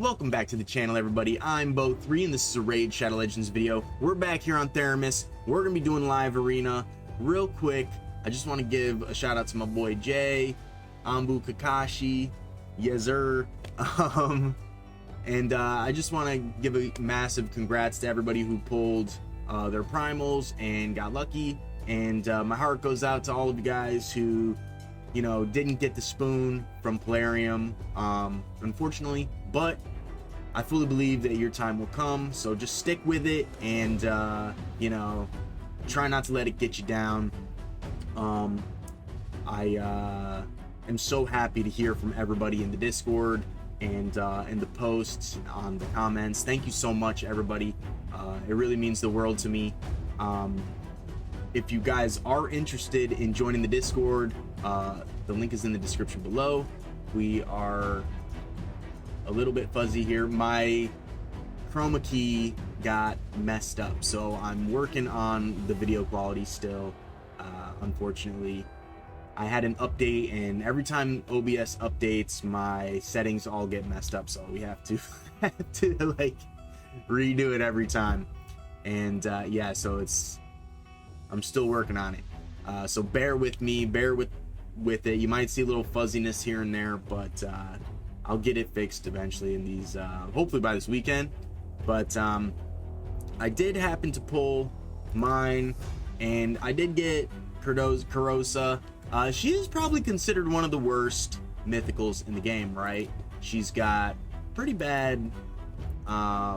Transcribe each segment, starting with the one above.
Welcome back to the channel, everybody. I'm Bo3 and this is a Raid Shadow Legends video. We're back here on Theramis. We're gonna be doing live arena. Real quick, I just want to give a shout out to my boy Jay, Ambu Kakashi, Yezer, and I just want to give a massive congrats to everybody who pulled their primals and got lucky. And my heart goes out to all of you guys who, you know, didn't get the spoon from Plarium, unfortunately, but I fully believe that your time will come. So just stick with it and, you know, try not to let it get you down. I am so happy to hear from everybody in the Discord and in the posts, on the comments. Thank you so much, everybody. It really means the world to me. If you guys are interested in joining the Discord, the link is in the description below. We are a little bit fuzzy here. My chroma key got messed up, so I'm working on the video quality still. Unfortunately, I had an update, and every time OBS updates, my settings all get messed up, so we have to like redo it every time. And yeah, so I'm still working on it, so bear with me, bear with it. You might see a little fuzziness here and there, but I'll get it fixed eventually in these, hopefully by this weekend. But I did happen to pull mine, and I did get Kurosa. She is probably considered one of the worst mythicals in the game, right? She's got pretty bad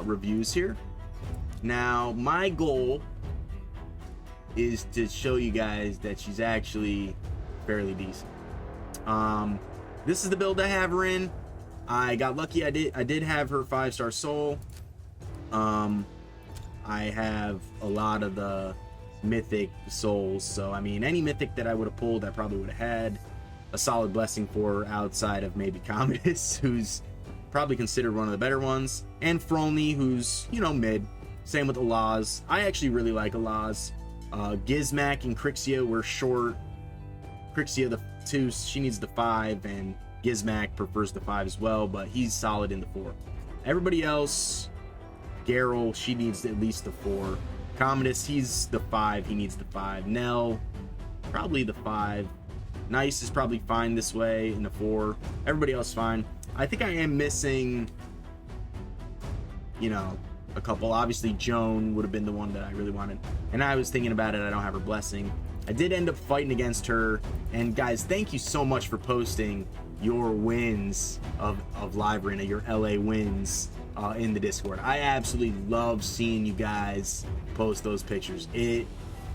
reviews here. Now my goal is to show you guys that she's actually fairly decent. This is the build I have her in. I got lucky. I did have her 5-star soul. I have a lot of the mythic souls, so I mean, any mythic that I would have pulled, I probably would have had a solid blessing for, outside of maybe Commodus, who's probably considered one of the better ones, and Frolny, who's, you know, mid. Same with Alaz. I actually really like Alaz. Gizmak and Crixia were short. Crixia the 2, she needs the 5, and Gizmak prefers the 5 as well, but he's solid in the 4. Everybody else, Garrel, she needs at least the 4. Commodus, he's the 5, he needs the 5. Nell, probably the 5. Nice is probably fine this way in the 4. Everybody else fine. I think I am missing, you know, a couple. Obviously Joan would have been the one that I really wanted, and I was thinking about it. I don't have her blessing. I did end up fighting against her, and guys, thank you so much for posting your wins of live arena, your LA wins in the Discord. I absolutely love seeing you guys post those pictures. It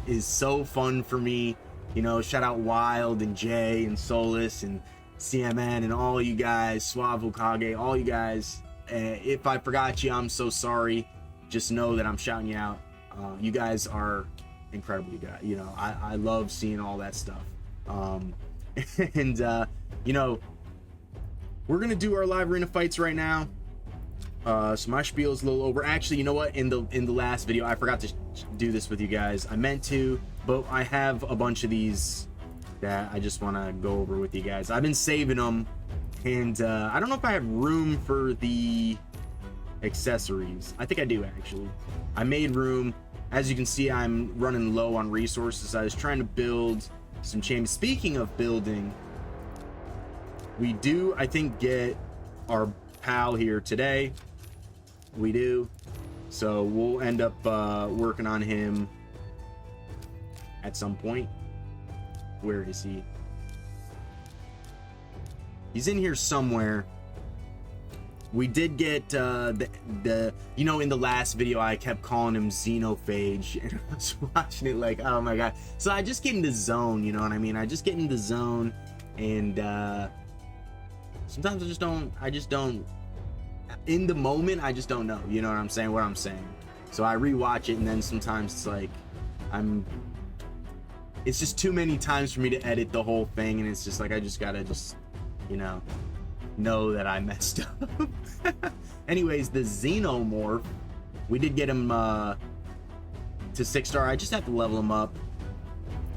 is so fun for me. You know, shout out Wild and Jay and Solus and CMN and all you guys, Suave Okage, all you guys. If I forgot you, I'm so sorry. Just know that I'm shouting you out. You guys are incredible. You know, I love seeing all that stuff. And you know, we're gonna do our live arena fights right now. So my spiel is a little over. Actually, you know what? In the last video, I forgot to do this with you guys. I meant to, but I have a bunch of these that I just want to go over with you guys. I've been saving them, and I don't know if I have room for the accessories. I think I do, actually. I made room. As you can see, I'm running low on resources. I was trying to build some champions. Speaking of building, we do, I think, get our pal here today. We do, so we'll end up working on him at some point. Where is he? He's in here somewhere. We did get the you know, in the last video I kept calling him Xenophage, and I was watching it like, oh my god. So I just get in the zone, you know what I mean? I just get in the zone, and sometimes I just don't in the moment, I just don't know, you know what I'm saying, so I rewatch it, and then sometimes it's like it's just too many times for me to edit the whole thing, and it's just like I just gotta you know that I messed up. Anyways, the Xenomorph, we did get him to 6-star. I just have to level him up.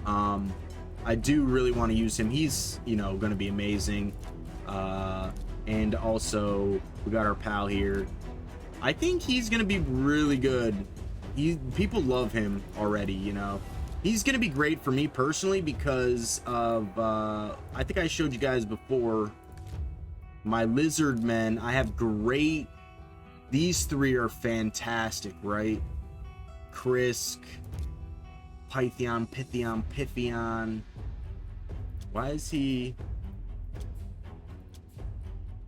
I do really want to use him. He's, you know, gonna be amazing. And also, we got our pal here. I think he's going to be really good. People love him already, you know. He's going to be great for me personally because of, I think I showed you guys before, my lizard men. I have great, these three are fantastic, right? Krisk, Pythion, Pythion, Pythion. Why is he...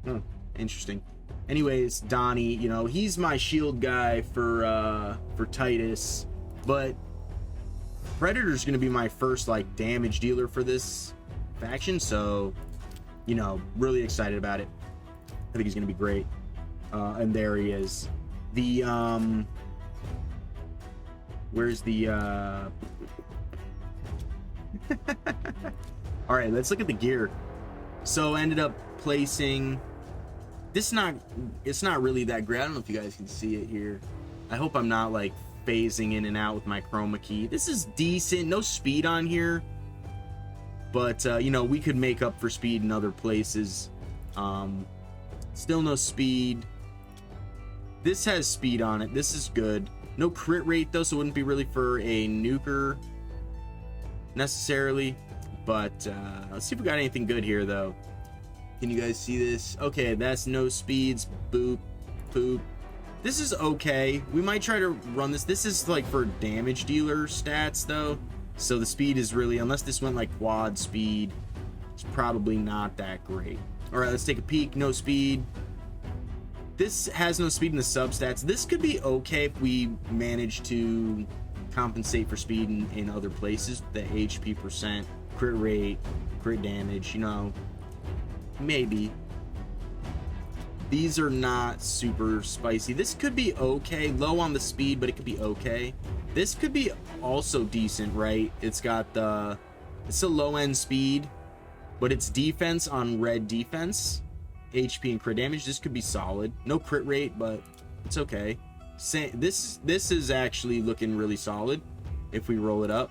Oh, interesting. Anyways, Donnie, you know, he's my shield guy for Titus, but Predator's gonna be my first like damage dealer for this faction, so you know, really excited about it. I think he's gonna be great. And there he is. The where's the all right, let's look at the gear. So ended up placing this. It's not really that great. I don't know if you guys can see it here. I hope I'm not like phasing in and out with my chroma key. This is decent. No speed on here, but you know, we could make up for speed in other places. Still no speed. This has speed on it. This is good. No crit rate though, so it wouldn't be really for a nuker necessarily. But let's see if we got anything good here though. Can you guys see this? Okay, that's no speeds. Boop, boop. This is okay. We might try to run this. This is like for damage dealer stats though. So the speed is really, unless this went like quad speed, it's probably not that great. All right, let's take a peek. No speed. This has no speed in the substats. This could be okay if we manage to compensate for speed in other places. The HP percent, crit rate, crit damage, you know, maybe. These are not super spicy. This could be okay. Low on the speed, but it could be okay. This could be also decent, right? It's got the... It's a low-end speed, but it's defense on red defense. HP and crit damage. This could be solid. No crit rate, but it's okay. This is actually looking really solid if we roll it up.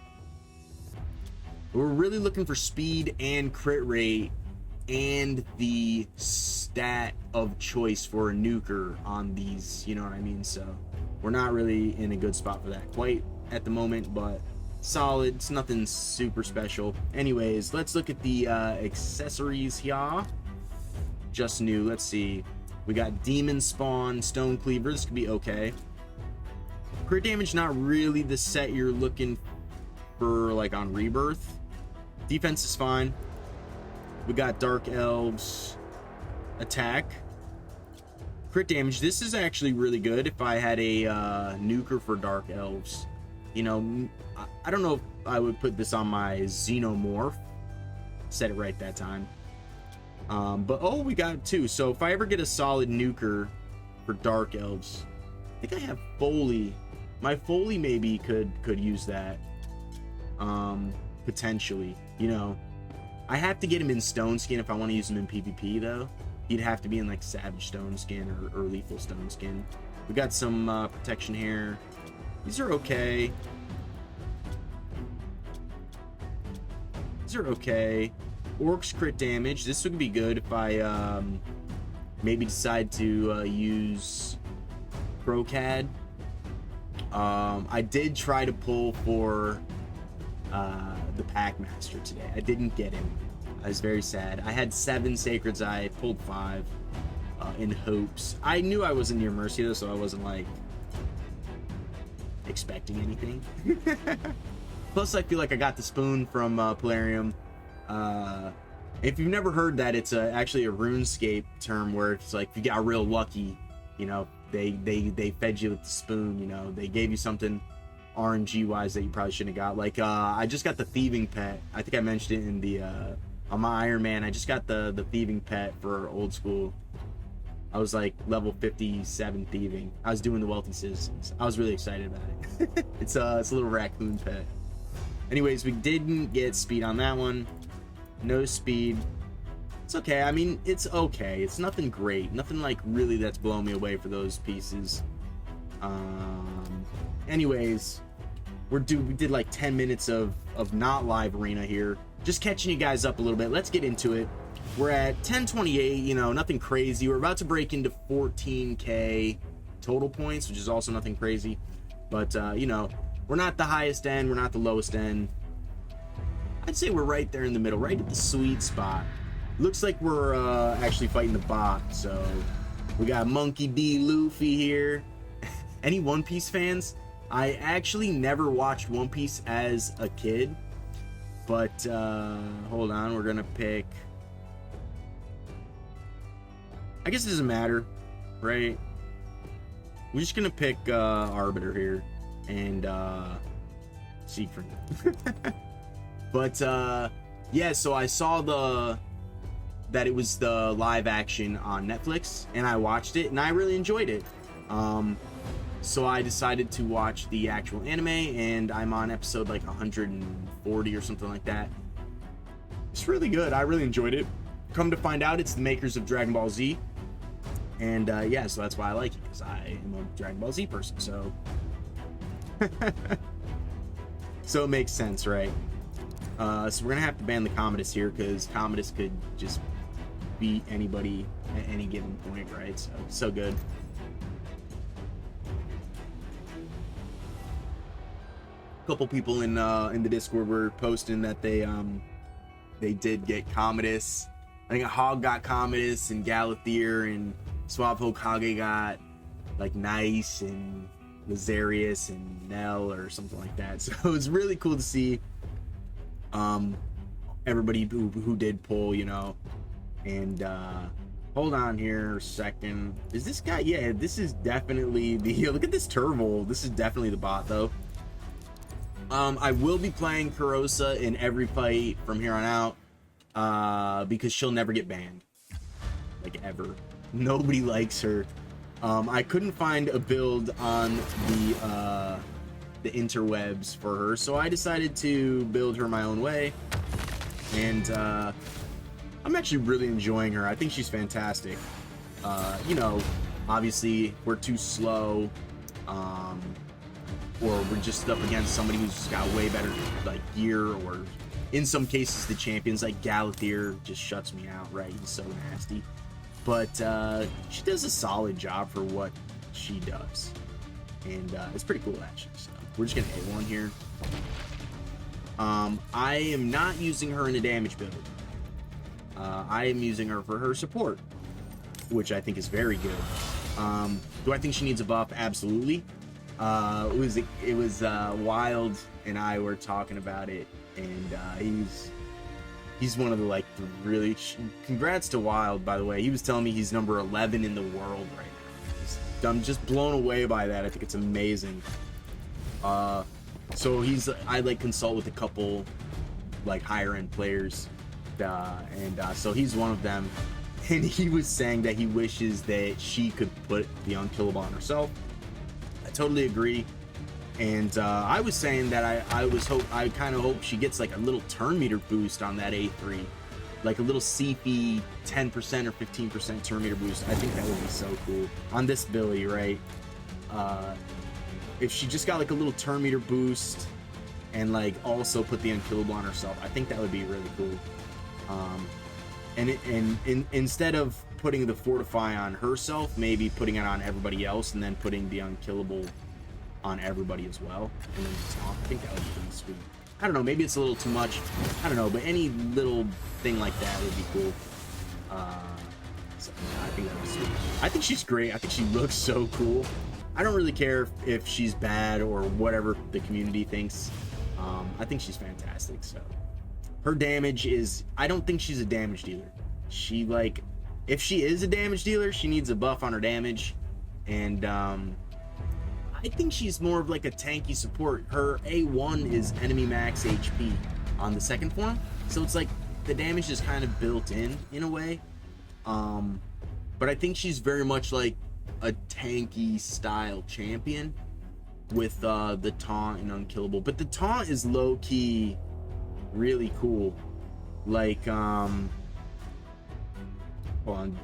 We're really looking for speed and crit rate and the stat of choice for a nuker on these, you know what I mean? So we're not really in a good spot for that quite at the moment, but solid. It's nothing super special. Anyways, let's look at the accessories here. Just new. Let's see. We got Demon Spawn, Stone Cleaver. This could be okay. Crit damage, not really the set you're looking for like on Rebirth. Defense is fine. We got Dark Elves. Attack. Crit damage. This is actually really good if I had a nuker for Dark Elves. You know, I don't know if I would put this on my Xenomorph. Said it right that time. But oh, we got two. So if I ever get a solid nuker for Dark Elves, I think I have Foley. My Foley maybe could use that. Potentially, you know. I have to get him in Stone Skin if I want to use him in PvP though. He'd have to be in like Savage Stone Skin or Lethal Stone Skin. We got some protection here. These are okay. These are okay. Orcs crit damage. This would be good if I maybe decide to use Crocad. I did try to pull for the Packmaster today. I didn't get him. I was very sad. I had 7 Sacred's Eye. I pulled 5 in hopes. I knew I wasn't near Mercy though, so I wasn't like expecting anything. Plus, I feel like I got the spoon from Plarium. If you've never heard that, it's actually a RuneScape term where it's like if you got real lucky, you know, they fed you with the spoon, you know, they gave you something RNG wise that you probably shouldn't have got. Like I just got the thieving pet. I think I mentioned it in the on my Iron Man. I just got the thieving pet for old school. I was like level 57 thieving. I was doing the wealthy citizens. I was really excited about it. It's a little raccoon pet. Anyways, we didn't get speed on that one. No speed. It's okay. I mean, it's okay. It's nothing great. Nothing like really that's blowing me away for those pieces. Anyways, we did like 10 minutes of not live arena here. Just catching you guys up a little bit. Let's get into it. we're at 1028, you know, nothing crazy. We're about to break into 14k total points, which is also nothing crazy. But, you know, we're not the highest end, we're not the lowest end. I'd say we're right there in the middle, right at the sweet spot. Looks like we're actually fighting the bot, so we got Monkey D. Luffy here. Any One Piece fans? I actually never watched One Piece as a kid, but hold on, we're gonna pick, I guess it doesn't matter, right? We're just gonna pick Arbiter here and Siegfried. But yeah, so I saw that it was the live action on Netflix, and I watched it and I really enjoyed it. So I decided to watch the actual anime, and I'm on episode like 140 or something like that. It's really good. I really enjoyed it. Come to find out, it's the makers of Dragon Ball Z. And yeah, so that's why I like it, because I am a Dragon Ball Z person, so so it makes sense, right? So we're gonna have to ban the Commodus here, because Commodus could just beat anybody at any given point, right? So good. A couple people in the Discord were posting that they did get Commodus. I think Hog got Commodus, and Galathier and Suave Hokage got like Nice and Lazarius and Nell or something like that. So it was really cool to see everybody who did pull, you know. And hold on here a second. Is this guy? Yeah, this is definitely the look at this Turvol. This is definitely the bot though. I will be playing Kurosa in every fight from here on out, because she'll never get banned, like ever. Nobody likes her. I couldn't find a build on the interwebs for her, so I decided to build her my own way, and I'm actually really enjoying her. I think she's fantastic. You know, obviously we're too slow, or we're just up against somebody who's just got way better like gear, or in some cases the champions like Galathier just shuts me out, right? He's so nasty. But she does a solid job for what she does, and it's pretty cool actually. So we're just gonna A1 here. I am not using her in a damage build. I am using her for her support, which I think is very good. Do I think she needs a buff? Absolutely. It was Wild and I were talking about it, and he's one of the like really congrats to Wild, by the way. He was telling me he's number 11 in the world right now. I'm just blown away by that. I think it's amazing. So I like consult with a couple like higher end players, and so he's one of them, and he was saying that he wishes that she could put the unkillable on herself. I totally agree. And I was saying that I kind of hope she gets like a little turn meter boost on that A3, like a little CP 10% or 15% turn meter boost. I think that would be so cool on this Billy, right? If she just got like a little turn meter boost and like also put the unkillable on herself, I think that would be really cool. And instead of putting the fortify on herself, maybe putting it on everybody else, and then putting the unkillable on everybody as well, and then top. I think that would be pretty sweet. I don't know, maybe it's a little too much. I don't know, but any little thing like that would be cool. So, yeah, I think that would be sweet. I think she's great. I think she looks so cool. I don't really care if she's bad or whatever the community thinks. I think she's fantastic. So her damage is, I don't think she's a damage dealer. She like, if she is a damage dealer, she needs a buff on her damage, and I think she's more of like a tanky support. Her A1 is enemy max HP on the second form, so it's like the damage is kind of built in a way. But I think she's very much like a tanky style champion with the taunt and unkillable. But the taunt is low key really cool. Like hold on,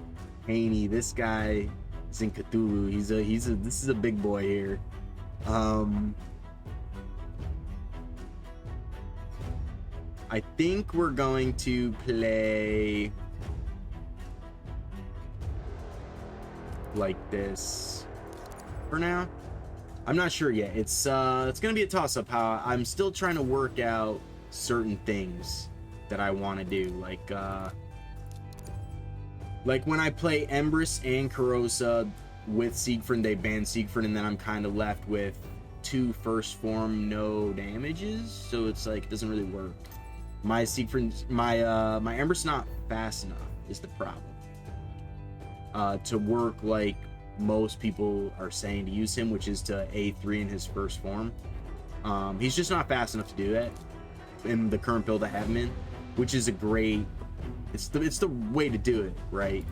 Haney, this guy is in Cthulhu. This is a big boy here. I think we're going to play like this for now. I'm not sure yet. It's gonna be a toss-up. How I'm still trying to work out certain things that I want to do, like when I play Empress and Kurosa with Siegfried, they ban Siegfried, and then I'm kind of left with 2 first form no damages, so it's like it doesn't really work. My Siegfried, my Empress not fast enough is the problem to work like most people are saying to use him, which is to A3 in his first form. He's just not fast enough to do that in the current build I have him in, which is a great, it's the way to do it, right?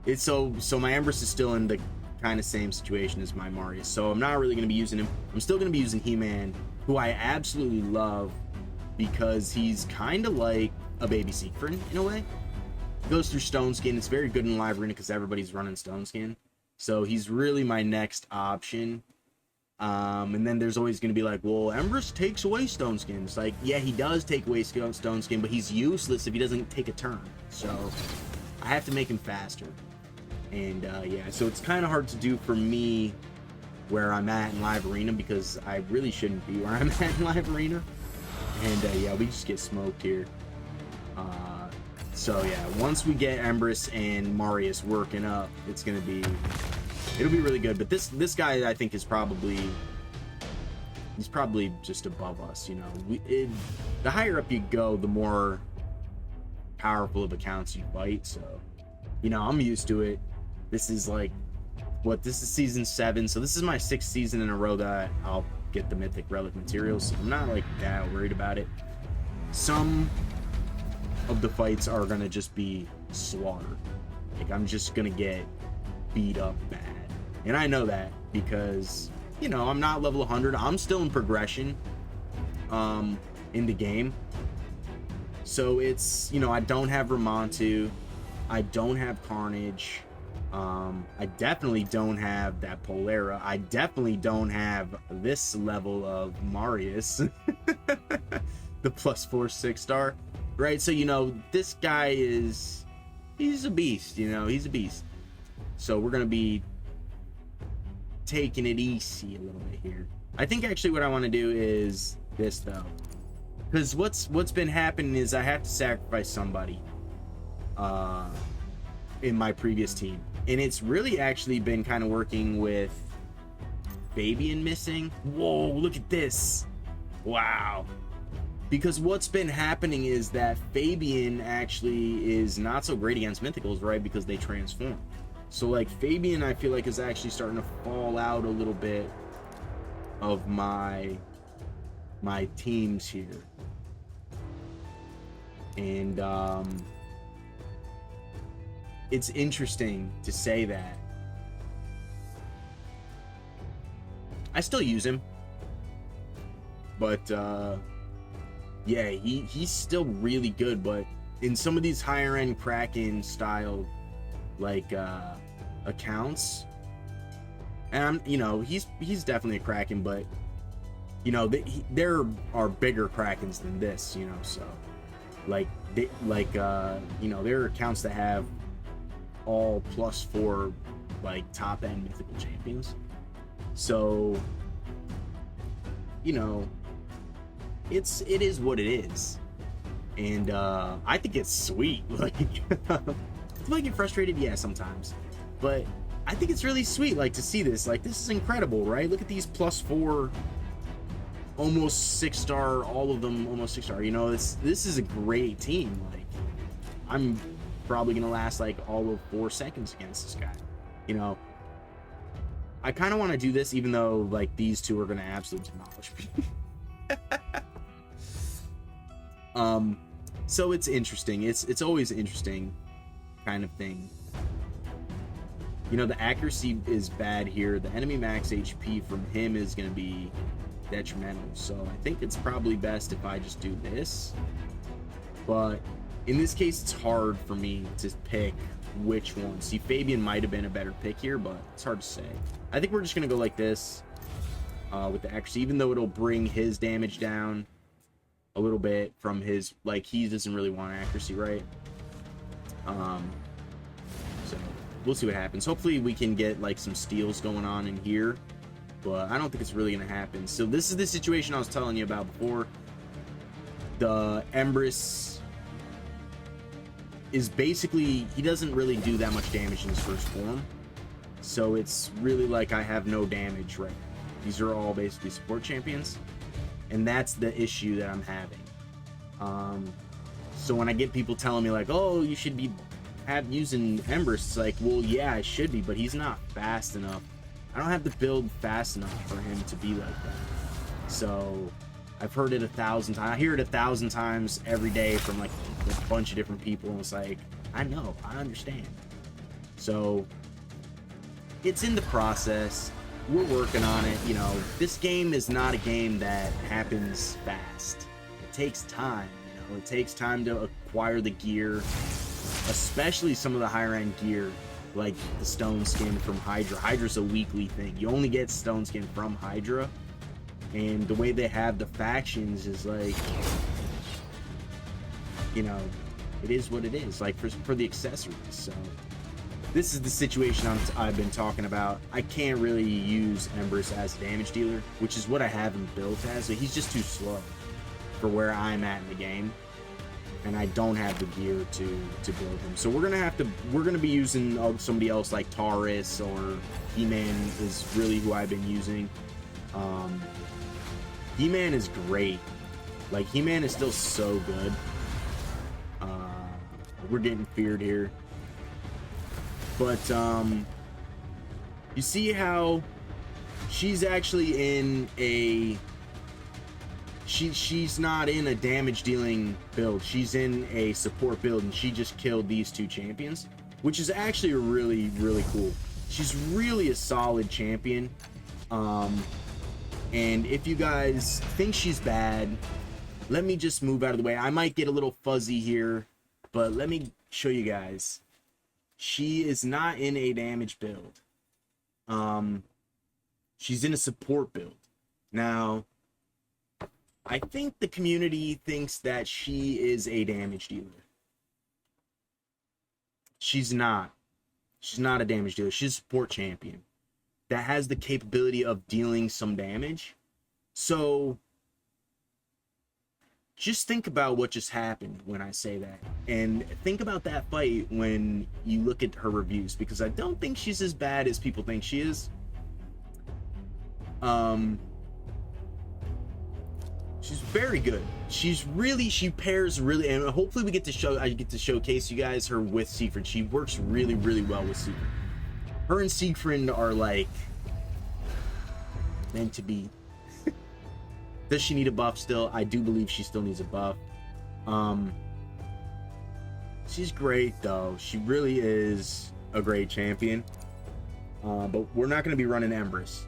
It's so my Empress is still in the kind of same situation as my Marius, so I'm not really going to be using him. I'm still going to be using He-Man, who I absolutely love because he's kind of like a baby Siegfried in a way. Goes through Stone Skin. It's very good in Live Arena because everybody's running Stone Skin, so he's really my next option. And then there's always going to be like, well, Empress takes away Stone Skin. It's like, yeah, he does take away Stone Skin, but he's useless if he doesn't take a turn. So I have to make him faster. And yeah, so it's kind of hard to do for me where I'm at in Live Arena because I really shouldn't be where I'm at in Live Arena. And yeah, we just get smoked here. So yeah, once we get Empress and Marius working up, it'll be really good. But this guy I think is probably just above us, you know. The higher up you go, the more powerful of accounts you fight. So, you know, I'm used to it. This is like, this is season 7, so this is my 6th season in a row that I'll get the mythic relic materials, so I'm not like that worried about it. Some of the fights are gonna just be slaughtered. Like, I'm just gonna get beat up bad, and I know that because, you know, I'm not level 100. I'm still in progression in the game, so it's, you know, I don't have Ramontu, I don't have Carnage, I definitely don't have that Polera, I definitely don't have this level of Marius, the +4 6-star, right? So, you know, this guy he's a beast, you know, he's a beast. So we're gonna be taking it easy a little bit here. I think actually what I want to do is this though, because what's been happening is I have to sacrifice somebody in my previous team, and it's really actually been kind of working with Fabian missing. Whoa, look at this. Wow. Because what's been happening is that Fabian actually is not so great against mythicals, right? Because they transform. So like Fabian, I feel like is actually starting to fall out a little bit of my teams here. And it's interesting to say that. I still use him, but yeah, he's still really good. But in some of these higher end Kraken style like accounts, and I'm, you know, he's definitely a Kraken, but you know, there are bigger Krakens than this, you know. So like you know, there are accounts that have all +4 like top end mythical champions. So, you know, it is what it is, and I think it's sweet. Like, do I get frustrated? Yeah, sometimes, but I think it's really sweet. Like, to see this, like, this is incredible, right? Look at these +4, almost 6-star, all of them almost 6-star. You know, this is a great team. Like, I'm probably gonna last like all of 4 seconds against this guy. You know, I kind of want to do this, even though like these two are gonna absolutely demolish me. So it's interesting. It's always interesting kind of thing. You know, the accuracy is bad here. The enemy max HP from him is gonna be detrimental. So I think it's probably best if I just do this. But in this case, it's hard for me to pick which one. See, Fabian might have been a better pick here, but it's hard to say. I think we're just going to go like this with the accuracy, even though it'll bring his damage down a little bit from his, like, he doesn't really want accuracy, right? we'll see what happens. Hopefully we can get like some steals going on in here, but I don't think it's really gonna happen. So this is the situation I was telling you about before. The Empress is basically, he doesn't really do that much damage in his first form, so it's really like I have no damage right now. These are all basically support champions, and that's the issue that I'm having. So when I get people telling me like, oh, you should be using Empress, it's like, well, yeah, I should be, but he's not fast enough. I don't have the build fast enough for him to be like that. So I've heard it 1,000 times. I hear it 1,000 times every day from like a bunch of different people, and it's like, I know, I understand. So it's in the process. We're working on it. You know, this game is not a game that happens fast. It takes time. You know, it takes time to acquire the gear, especially some of the higher end gear, like the stone skin from Hydra. Hydra's a weekly thing. You only get stone skin from Hydra. And the way they have the factions is like, you know, it is what it is, like for the accessories. So this is the situation I've been talking about. I can't really use Empress as a damage dealer, which is what I have him built as. So he's just too slow for where I'm at in the game, and I don't have the gear to build him. So we're gonna be using somebody else like Taurus, or He-Man is really who I've been using. He-Man is great. Like, He-Man is still so good. We're getting feared here. But, you see how she's actually in a... She's not in a damage dealing build. She's in a support build, and she just killed these two champions, which is actually really, really cool. She's really a solid champion. And if you guys think she's bad, let me just move out of the way. I might get a little fuzzy here, but let me show you guys. She is not in a damage build. She's in a support build. Now, I think the community thinks that she is a damage dealer. She's not. She's not a damage dealer. She's a support champion that has the capability of dealing some damage. So just think about what just happened when I say that, and think about that fight when you look at her reviews, because I don't think she's as bad as people think she is. She's very good. She pairs really, and hopefully I get to showcase you guys her with Siegfried. She works really, really well with Siegfried. Her and Siegfried are like meant to be. Does she need a buff still? I do believe she still needs a buff. She's great though. She really is a great champion. But we're not going to be running Empress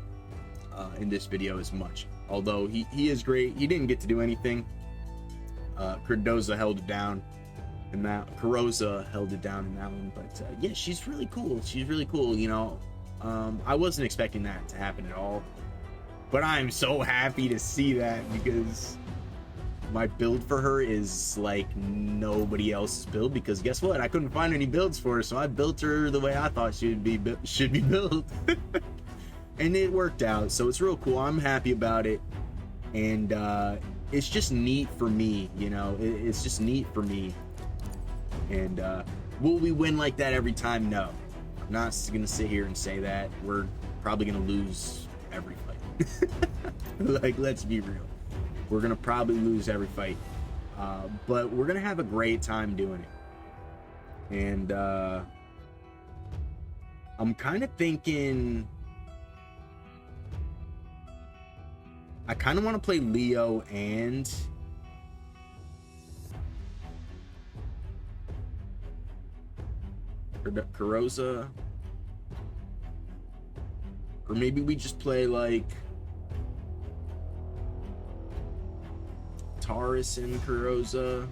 in this video as much. Although he is great. He didn't get to do anything. Kurosa held it down. And that Kurosa held it down in that one. But yeah, she's really cool. She's really cool, you know. I wasn't expecting that to happen at all. But I'm so happy to see that, because my build for her is like nobody else's build, because guess what? I couldn't find any builds for her, so I built her the way I thought she would be built. And it worked out, so it's real cool. I'm happy about it. And it's just neat for me, you know. It's just neat for me. And will we win like that every time? No. I'm not gonna sit here and say that. We're probably gonna lose every fight. Like, let's be real. We're gonna probably lose every fight. But we're gonna have a great time doing it. And I'm kind of thinking, I kind of want to play Leo and Kurosa, or maybe we just play like Taurus and Kurosa.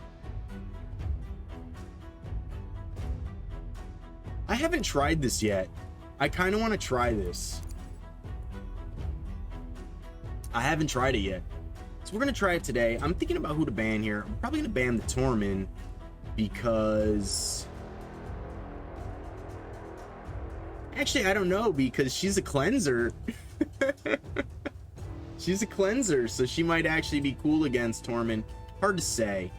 I haven't tried this yet. I kind of want to try this. I haven't tried it yet. So we're going to try it today. I'm thinking about who to ban here. I'm probably going to ban the Torment, because Actually, I don't know, because she's a cleanser. She's a cleanser, so she might actually be cool against Tormund. Hard to say.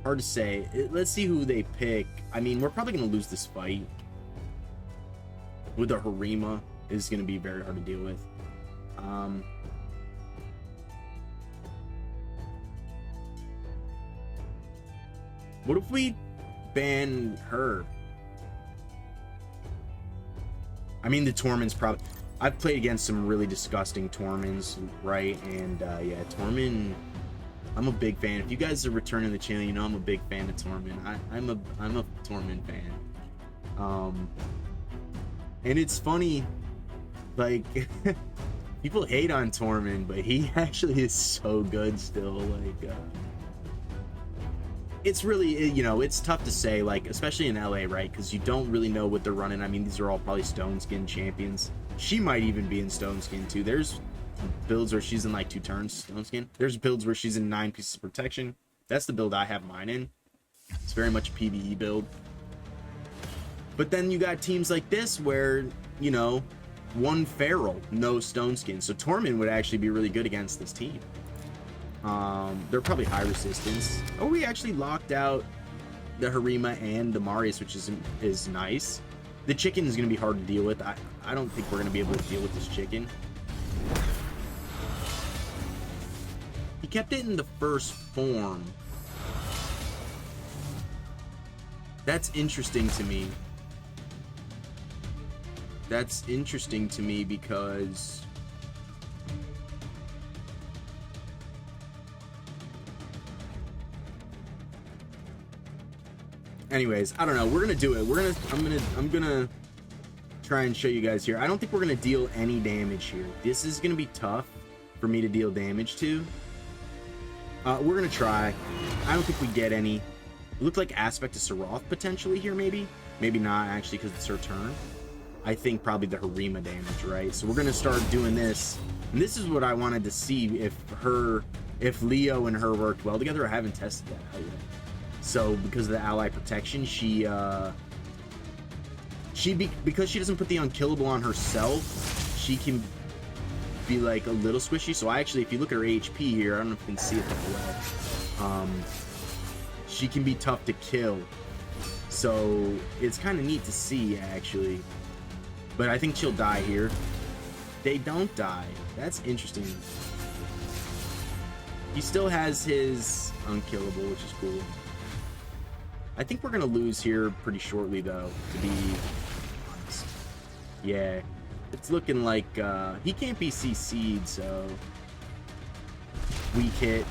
Hard to say. Let's see who they pick. I mean, we're probably going to lose this fight. With a Harima is going to be very hard to deal with. What if we ban her? I mean, the Tormund's probably... I've played against some really disgusting Tormunds, right? And yeah, Tormund... I'm a big fan. If you guys are returning to the channel, you know I'm a big fan of Tormund. I'm a Tormund fan. And it's funny, like, people hate on Tormund, but he actually is so good still. Like, it's really, you know, it's tough to say, like, especially in LA, right? Because you don't really know what they're running. I mean, these are all probably Stone Skin champions. She might even be in Stone Skin too. There's builds where she's in like 2 turns Stone Skin. There's builds where she's in 9 pieces of protection. That's the build I have mine in. It's very much a PvE build. But then you got teams like this where, you know, 1 Feral, no Stone Skin. So Tormund would actually be really good against this team. They're probably high resistance. Oh, we actually locked out the Harima and the Marius, which is nice. The chicken is going to be hard to deal with. I don't think we're going to be able to deal with this chicken. He kept it in the first form. That's interesting to me. That's interesting to me because... Anyways, I don't know. We're gonna do it. I'm gonna try and show you guys here. I don't think we're gonna deal any damage here. This is gonna be tough for me to deal damage to. We're gonna try. I don't think we get any. It looked like Aspect of Saroth potentially here, maybe. Maybe not actually, because it's her turn. I think probably the Harima damage, right? So we're gonna start doing this, and this is what I wanted to see if Leo and her worked well together. I haven't tested that out yet. So because of the ally protection, because she doesn't put the unkillable on herself, she can be like a little squishy. So actually, if you look at her HP here, I don't know if you can see it that well. She can be tough to kill. So it's kind of neat to see actually. But I think she'll die here. They don't die. That's interesting. He still has his unkillable, which is cool. I think we're gonna lose here pretty shortly, though, to be honest. Yeah, it's looking like he can't be CC'd, so weak hit.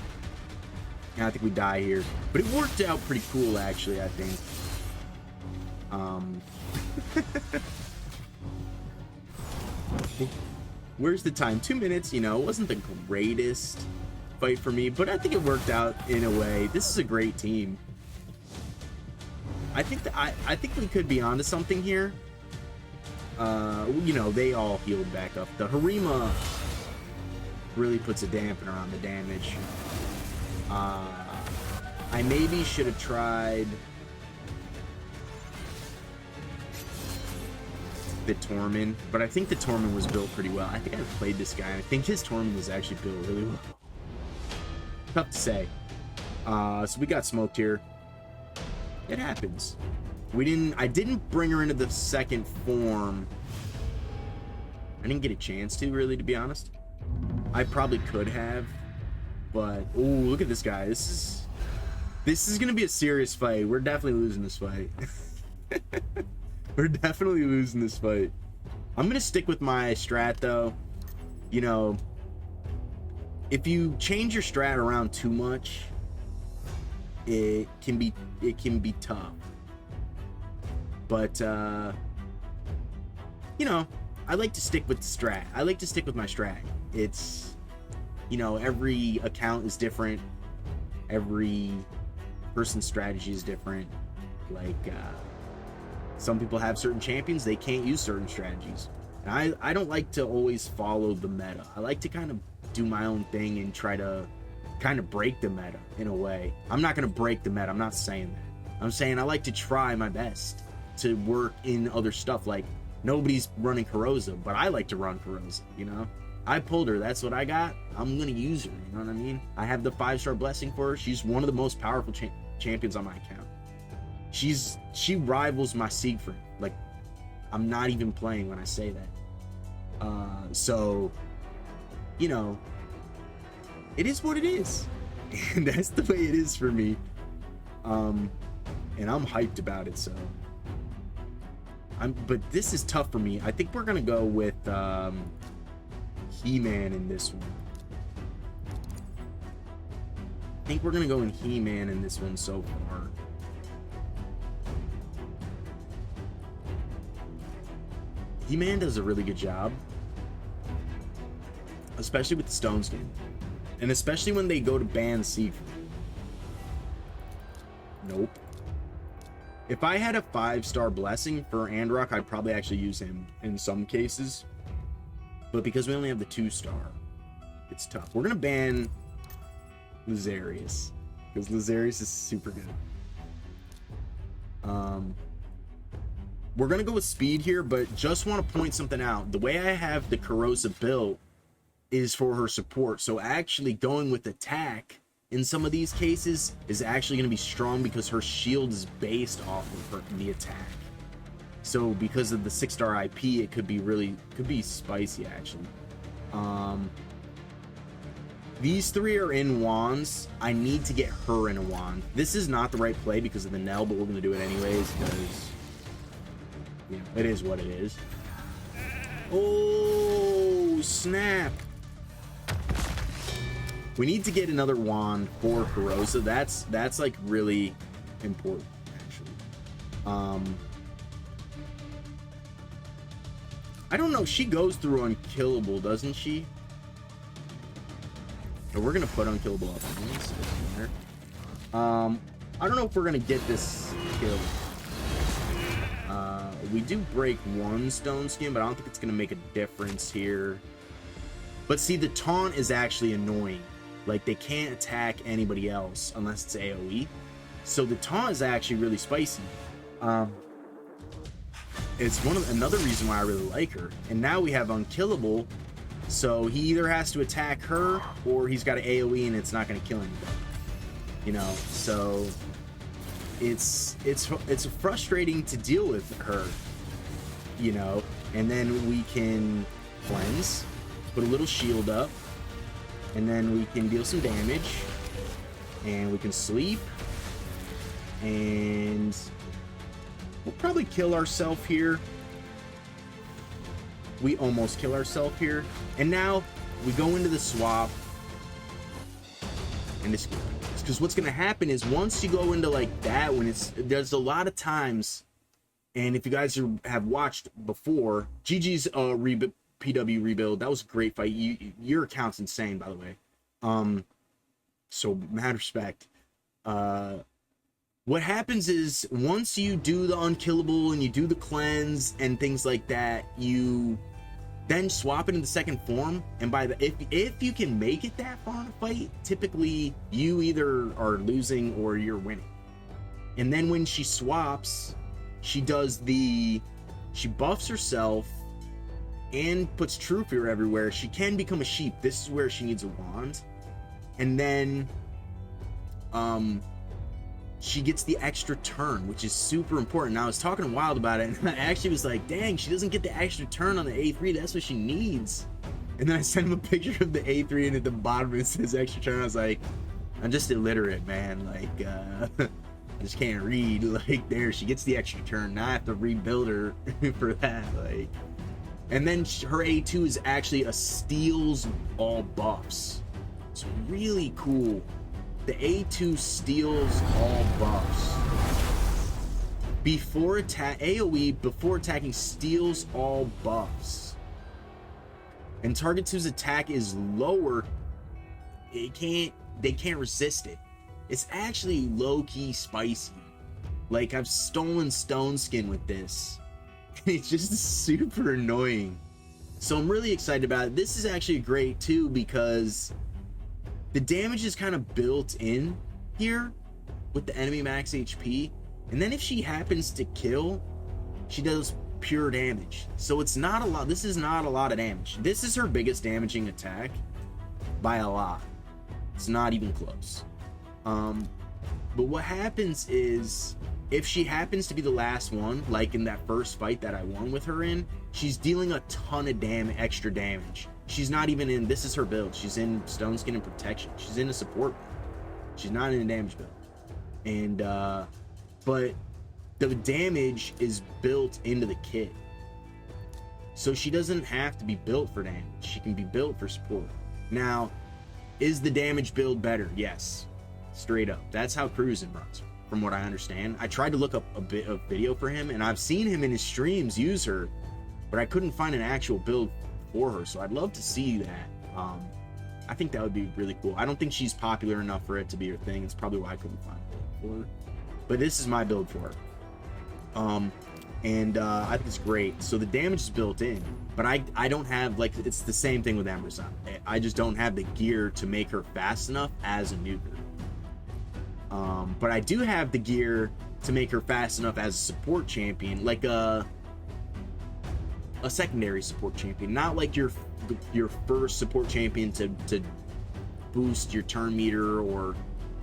And I think we die here, but it worked out pretty cool, actually. I think. Where's the time? 2 minutes. You know, it wasn't the greatest fight for me, but I think it worked out in a way. This is a great team. I think we could be onto something here. You know, they all healed back up. The Harima really puts a dampener on the damage. I maybe should have tried the Tormund, but I think the Tormund was built pretty well. I think I played this guy. I think his Tormund was actually built really well. Tough to say. So we got smoked here. It happens. I didn't bring her into the second form. I didn't get a chance to, really, to be honest. I probably could have, but oh, look at this guy. This is gonna be a serious fight. We're definitely losing this fight. We're definitely losing this fight. I'm gonna stick with my strat though. You know, if you change your strat around too much, it can be tough. But you know, I like to stick with the strat. I like to stick with my strat. It's, you know, every account is different. Every person's strategy is different. Like some people have certain champions, they can't use certain strategies. And I don't like to always follow the meta. I like to kind of do my own thing and try to kind of break the meta in a way. I'm not going to break the meta. I'm not saying that. I'm saying I like to try my best to work in other stuff. Like Nobody's running Kurosa, but I like to run Kurosa, you know? I pulled her. That's what I got. I'm going to use her. You know what I mean? I have the 5-star blessing for her. She's one of the most powerful champions on my account. She rivals my Siegfried. Like, I'm not even playing when I say that. So, you know, it is what it is. And that's the way it is for me. And I'm hyped about it, so. But this is tough for me. I think we're going to go with He-Man in this one. I think we're going to go in He-Man in this one so far. He-Man does a really good job. Especially with the Stone Skin. And especially when they go to ban Siegfried. Nope. If I had a 5-star blessing for Androck, I'd probably actually use him in some cases. But because we only have the 2-star, it's tough. We're going to ban Lazarius. Because Lazarius is super good. We're going to go with speed here, but just want to point something out. The way I have the Kurosa built is for her support. So actually going with attack in some of these cases is actually going to be strong because her shield is based off of the attack. So because of the 6-star IP, it could be spicy actually. These 3 are in wands. I need to get her in a wand. This is not the right play because of the Nell, but we're going to do it anyways because, you know, it is what it is. Oh, snap. We need to get another wand for Kurosa. That's like really important, actually. I don't know. She goes through unkillable, doesn't she? So we're gonna put unkillable up. I don't know if we're gonna get this kill. We do break 1 stone skin, but I don't think it's gonna make a difference here. But see, the taunt is actually annoying. Like, they can't attack anybody else unless it's AoE. So the taunt is actually really spicy. It's another reason why I really like her. And now we have unkillable, so he either has to attack her or he's got an AoE and it's not going to kill anybody. You know, so it's frustrating to deal with her. You know, and then we can cleanse, put a little shield up, and then we can deal some damage, and we can sleep, and we'll probably kill ourselves here. We almost kill ourselves here. And now we go into the swap, and it's because what's going to happen is once you go into like that, there's a lot of times, and if you guys have watched before, GG's PW rebuild, that was a great fight. Your account's insane, by the way. So mad respect. What happens is once you do the unkillable and you do the cleanse and things like that, you then swap it into second form, and if you can make it that far in a fight, typically you either are losing or you're winning. And then when she swaps, she buffs herself and puts True Fear everywhere. She can become a sheep. This is where she needs a wand. And then she gets the extra turn, which is super important. Now, I was talking to Wild about it, and I actually was like, dang, she doesn't get the extra turn on the A3. That's what she needs. And then I sent him a picture of the A3, and at the bottom it says extra turn. I was like, I'm just illiterate, man. Like, I just can't read. Like, there, she gets the extra turn. Now I have to rebuild her for that. Like, and then her A2 is actually a steals all buffs. It's really cool. The A2 steals all buffs. AoE before attacking steals all buffs. And target 2's attack is lower. They can't resist it. It's actually low-key spicy. Like, I've stolen Stone Skin with this. It's just super annoying. So I'm really excited about it. This is actually great too because the damage is kind of built in here with the enemy max HP. And then if she happens to kill, she does pure damage. So it's not a lot. This is not a lot of damage. This is her biggest damaging attack by a lot. It's not even close. But what happens is, if she happens to be the last one, like in that first fight that I won with her in, she's dealing a ton of extra damage. She's not even in, this is her build. She's in Stone Skin and Protection. She's in a support build. She's not in a damage build. And, but the damage is built into the kit. So she doesn't have to be built for damage. She can be built for support. Now, is the damage build better? Yes. Straight up. That's how Cruisin runs, from what I understand. I tried to look up a bit of video for him, and I've seen him in his streams use her, but I couldn't find an actual build for her, so I'd love to see that. I think that would be really cool. I don't think she's popular enough for it to be her thing. It's probably why I couldn't find a build for her. But this is my build for her. I think it's great. So the damage is built in, but I don't have, like, it's the same thing with Amazon. I just don't have the gear to make her fast enough as a nuker. But I do have the gear to make her fast enough as a support champion, like a secondary support champion, not like your first support champion to boost your turn meter, or,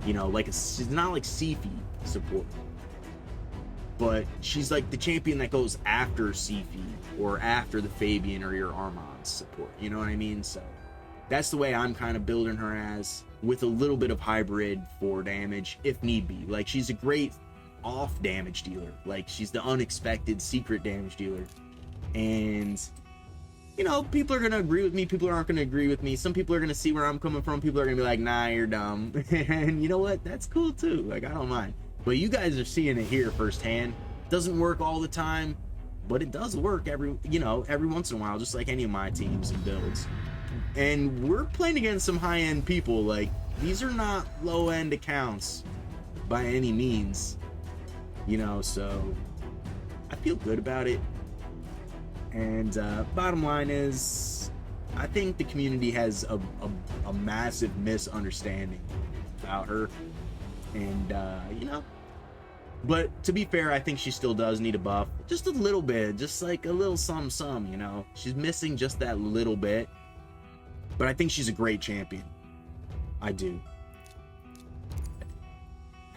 you know, like she's not like Sifi support, but she's like the champion that goes after Sifi or after the Fabian or your Armand support, you know what I mean? So that's the way I'm kind of building her as, with a little bit of hybrid for damage if need be. Like, she's a great off damage dealer. Like, she's the unexpected secret damage dealer. And, you know, people are going to agree with me. People aren't going to agree with me. Some people are going to see where I'm coming from. People are going to be like, nah, you're dumb. And you know what? That's cool too. Like, I don't mind. But you guys are seeing it here firsthand. Doesn't work all the time, but it does work every once in a while, just like any of my teams and builds. And we're playing against some high-end people. Like, these are not low-end accounts by any means, you know, so I feel good about it. And bottom line is, I think the community has a massive misunderstanding about her. And, you know, but to be fair, I think she still does need a buff. Just a little bit, just like a little some, you know. She's missing just that little bit. But I think she's a great champion. I do.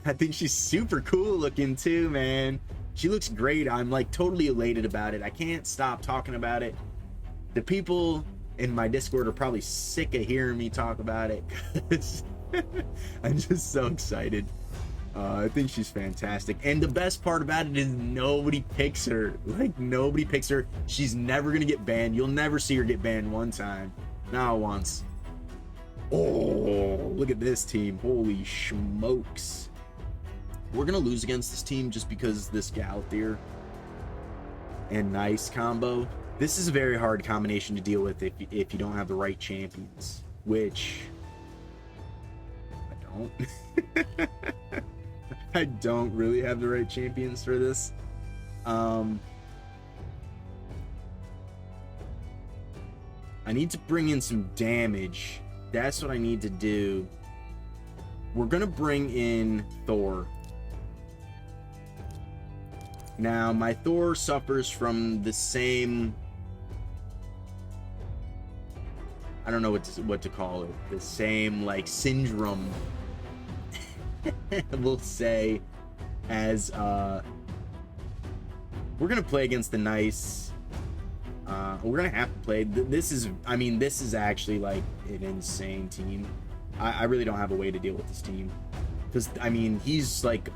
I think she's super cool looking too, man. She looks great. I'm like totally elated about it. I can't stop talking about it. The people in my Discord are probably sick of hearing me talk about it, 'cause I'm just so excited. I think she's fantastic. And the best part about it is nobody picks her. Like, nobody picks her. She's never gonna get banned. You'll never see her get banned one time. Not once. Oh, look at this team. Holy smokes. We're gonna lose against this team just because this Galthier and Nice combo. This is a very hard combination to deal with if you don't have the right champions, which I don't. I don't really have the right champions for this. I need to bring in some damage. That's what I need to do. We're gonna bring in Thor. Now, my Thor suffers from the same, I don't know what to call it, the same, like, syndrome, we'll say, as, we're gonna play against the Nice. We're gonna have to play. This is actually like an insane team. I really don't have a way to deal with this team, because I mean, he's like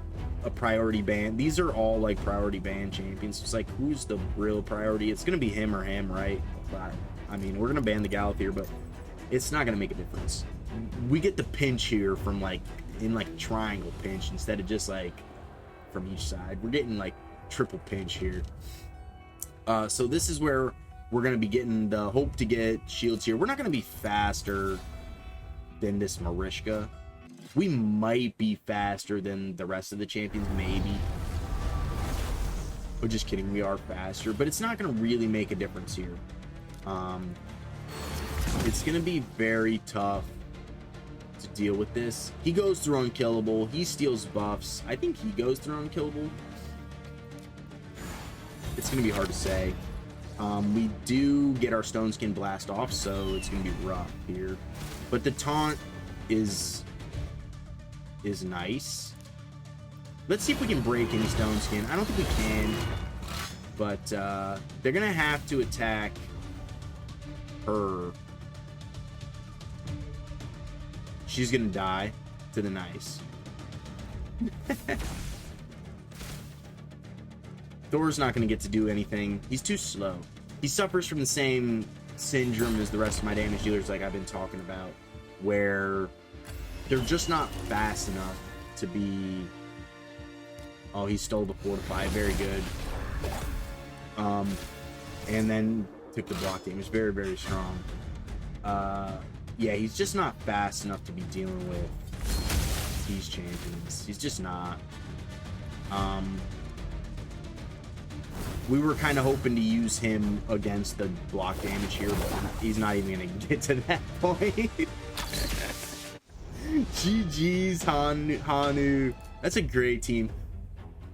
a priority ban. These are all like priority ban champions. It's like, who's the real priority? It's gonna be him or him, right? But I mean, we're gonna ban the Galthier, but it's not gonna make a difference. We get the pinch here from like in like triangle pinch instead of just like from each side. We're getting like triple pinch here. So this is where we're going to be getting the hope to get shields here. We're not going to be faster than this Marishka. We might be faster than the rest of the champions, maybe. But just kidding, we are faster. But it's not going to really make a difference here. It's going to be very tough to deal with this. He goes through unkillable. He steals buffs. I think he goes through unkillable. it's going to be hard to say. We do get our Stone Skin Blast off, so it's going to be rough here. But the taunt is nice. Let's see if we can break any Stone Skin. I don't think we can, but they're going to have to attack her. She's going to die to the nice. Thor's not going to get to do anything. He's too slow. He suffers from the same syndrome as the rest of my damage dealers, like I've been talking about, where they're just not fast enough to be... Oh, he stole the fortify. Very good. And then took the block damage. Very, very strong. Yeah, he's just not fast enough to be dealing with these champions. He's just not. We were kind of hoping to use him against the block damage here, but he's not even going to get to that point. GG's, Hanu. That's a great team.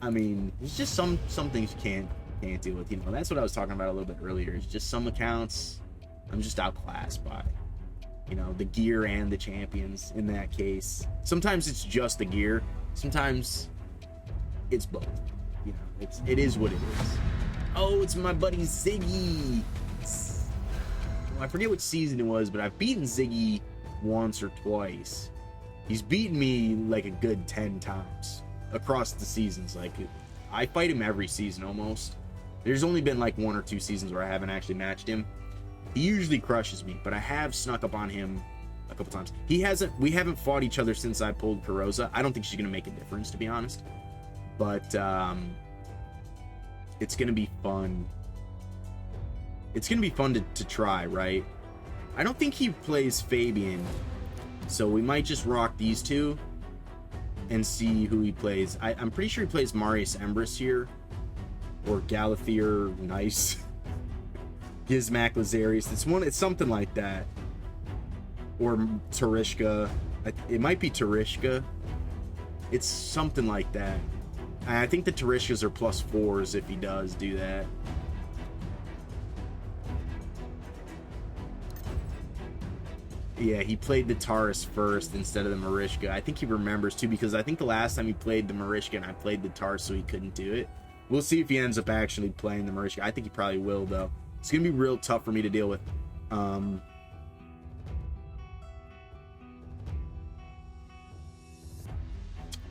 I mean, it's just some things you can't deal with. You know, that's what I was talking about a little bit earlier. It's just some accounts I'm just outclassed by. You know, the gear and the champions in that case. Sometimes it's just the gear. Sometimes it's both. You know, it is what it is. Oh, it's my buddy Ziggy. Well, I forget which season it was, but I've beaten Ziggy once or twice. He's beaten me like a good 10 times across the seasons. Like, I fight him every season almost. There's only been like 1 or 2 seasons where I haven't actually matched him. He usually crushes me, but I have snuck up on him a couple times. We haven't fought each other since I pulled Kurosa. I don't think she's gonna make a difference, to be honest. But it's gonna be fun. It's gonna be fun to try, right? I don't think he plays Fabian, so we might just rock these two and see who he plays. I'm pretty sure he plays Marius Embrys here, or Galathier Nice. Gizmak Lazarius. It's something like that. Or Terishka. It might be Terishka. It's something like that. I think the Terishkas are +4s if he does do that. Yeah, he played the Taurus first instead of the Marishka. I think he remembers too, because I think the last time he played the Marishka and I played the Taurus, so he couldn't do it. We'll see if he ends up actually playing the Marishka. I think he probably will, though. It's going to be real tough for me to deal with.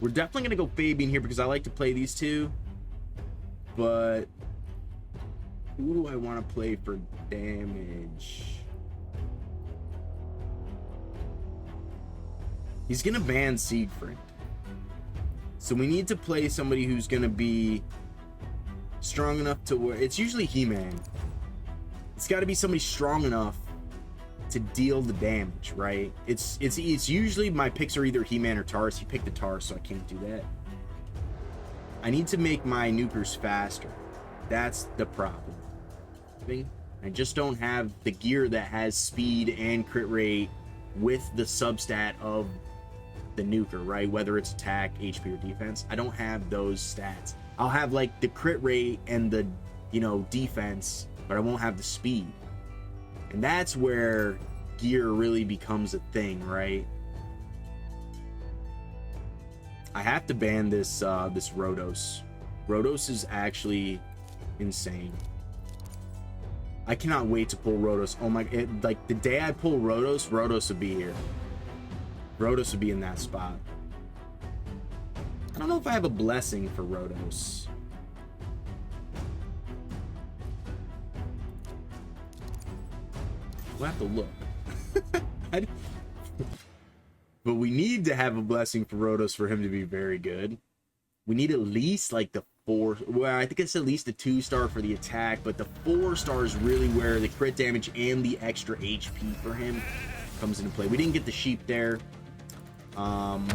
We're definitely going to go Fabian here because I like to play these two. But who do I want to play for damage? He's going to ban Siegfried. So we need to play somebody who's going to be strong enough to where... It's usually He-Man. It's got to be somebody strong enough to deal the damage, right? It's usually my picks are either He-Man or Taurus. He picked the Taurus, so I can't do that. I need to make my nukers faster. That's the problem. I just don't have the gear that has speed and crit rate with the substat of the nuker, right? Whether it's attack, HP, or defense. I don't have those stats. I'll have like the crit rate and the, you know, defense, but I won't have the speed. And that's where gear really becomes a thing, right? I have to ban this this Rhodos. Rhodos is actually insane. I cannot wait to pull Rhodos. Oh my, like the day I pull Rhodos, Rhodos would be here. Rhodos would be in that spot. I don't know if I have a blessing for Rhodos. We'll have to look. But we need to have a blessing for Rhodos for him to be very good. We need at least like the 4. Well, I think it's at least a 2-star for the attack, but the 4-star is really where the crit damage and the extra HP for him comes into play. We didn't get the sheep there on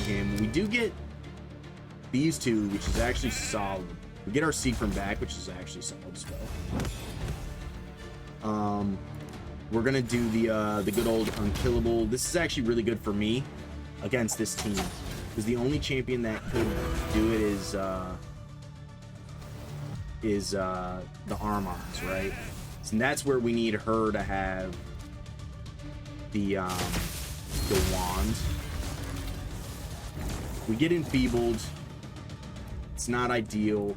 him. We do get these two, which is actually solid. We get our Seafrim back, which is actually solid as well. We're gonna do the good old unkillable. This is actually really good for me against this team, because the only champion that could do it is the arm arms, right? So that's where we need her to have the wand. We get enfeebled. It's not ideal.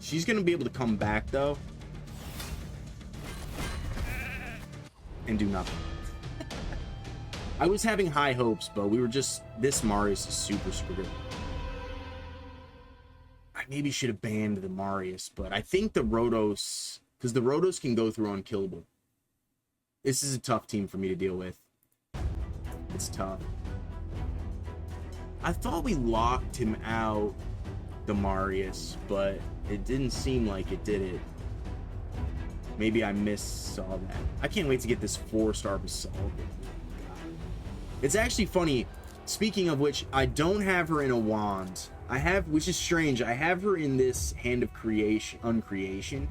She's gonna be able to come back though and do nothing. I was having high hopes, but we were just, this Marius is super good. I maybe should have banned the Marius, but I think the Rotos, because the Rotos can go through unkillable. This is a tough team for me to deal with. It's tough. I thought we locked him out, the Marius, but it didn't seem like it did it. Maybe I saw that. I can't wait to get this 4-star Basalt. It's actually funny. Speaking of which, I don't have her in a wand. I have, which is strange, I have her in this Hand of Creation, Uncreation,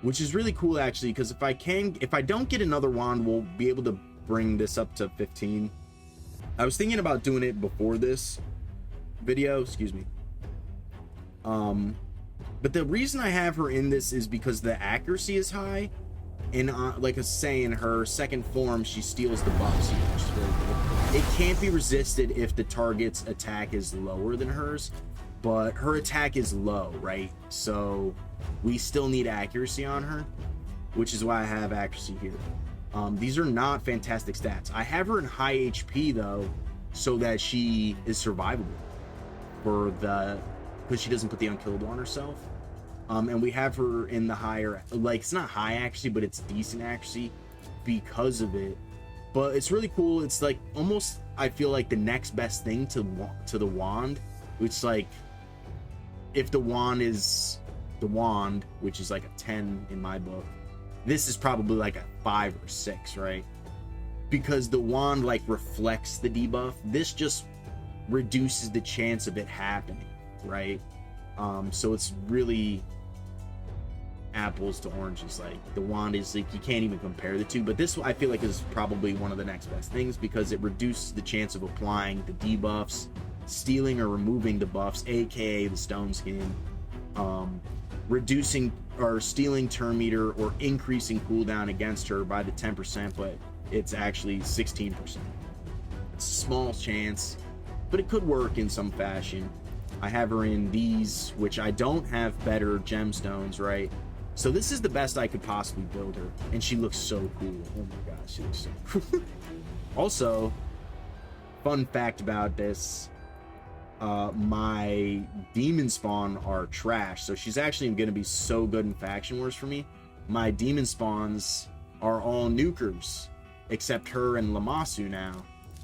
which is really cool actually, because if I don't get another wand, we'll be able to bring this up to 15. I was thinking about doing it before this video, excuse me. But the reason I have her in this is because the accuracy is high, and like I was saying, her second form, she steals the buffs, which is very good. It can't be resisted if the target's attack is lower than hers, but her attack is low, right? So we still need accuracy on her, which is why I have accuracy here. These are not fantastic stats. I have her in high HP though, so that she is survivable because she doesn't put the unkillable on herself. And we have her in the higher, like, it's not high accuracy, but it's decent accuracy because of it. But it's really cool. It's like almost, I feel like the next best thing to the wand, which, like, if the wand is the wand, which is like a 10 in my book, this is probably like a 5 or 6, right? Because the wand like reflects the debuff. This just reduces the chance of it happening, right? So it's really apples to oranges. Like, the wand is like, you can't even compare the two, but this I feel like is probably one of the next best things because it reduces the chance of applying the debuffs, stealing or removing the buffs, aka the stone skin, reducing or stealing turn meter or increasing cooldown against her by the 10%, but it's actually 16%. It's a small chance, but it could work in some fashion. I have her in these, which I don't have better gemstones, right? So this is the best I could possibly build her, and she looks so cool. Oh my gosh, she looks so cool. Also, fun fact about this, my demon spawn are trash, so she's actually going to be so good in faction wars for me. My demon spawns are all nukers, except her and Lamasu now.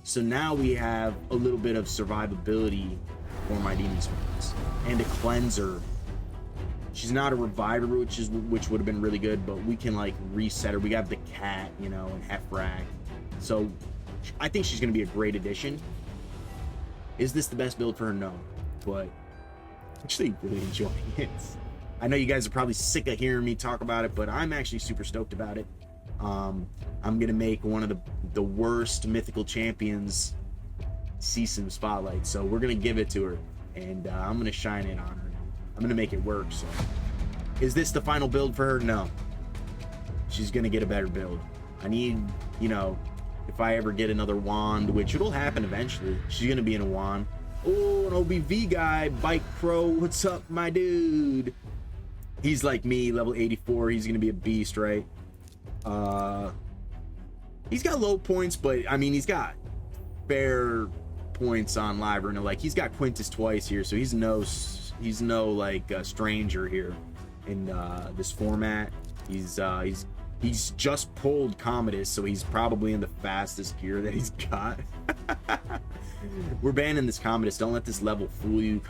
So now we have a little bit of survivability for my demon spawns, and a cleanser. She's not a reviver, which would have been really good, but we can like reset her. We got the cat, you know, and Hefrak. So I think she's going to be a great addition. Is this the best build for her? No, but actually really enjoying it. I know you guys are probably sick of hearing me talk about it, but I'm actually super stoked about it. I'm gonna make one of the worst mythical champions see some spotlight, so we're gonna give it to her, and I'm gonna shine it on her. I'm gonna make it work. So is this the final build for her? No, she's gonna get a better build. I need, you know, if I ever get another wand, which it'll happen eventually, she's gonna be in a wand. Oh, an OBV guy, Bike Pro, what's up, my dude? He's like me, level 84. He's gonna be a beast, right? He's got low points, but I mean, he's got fair points on live arena. Like, he's got Quintus twice here, so he's no like stranger here in this format. He's just pulled Commodus, so he's probably in the fastest gear that he's got. We're banning this Commodus. Don't let this level fool you.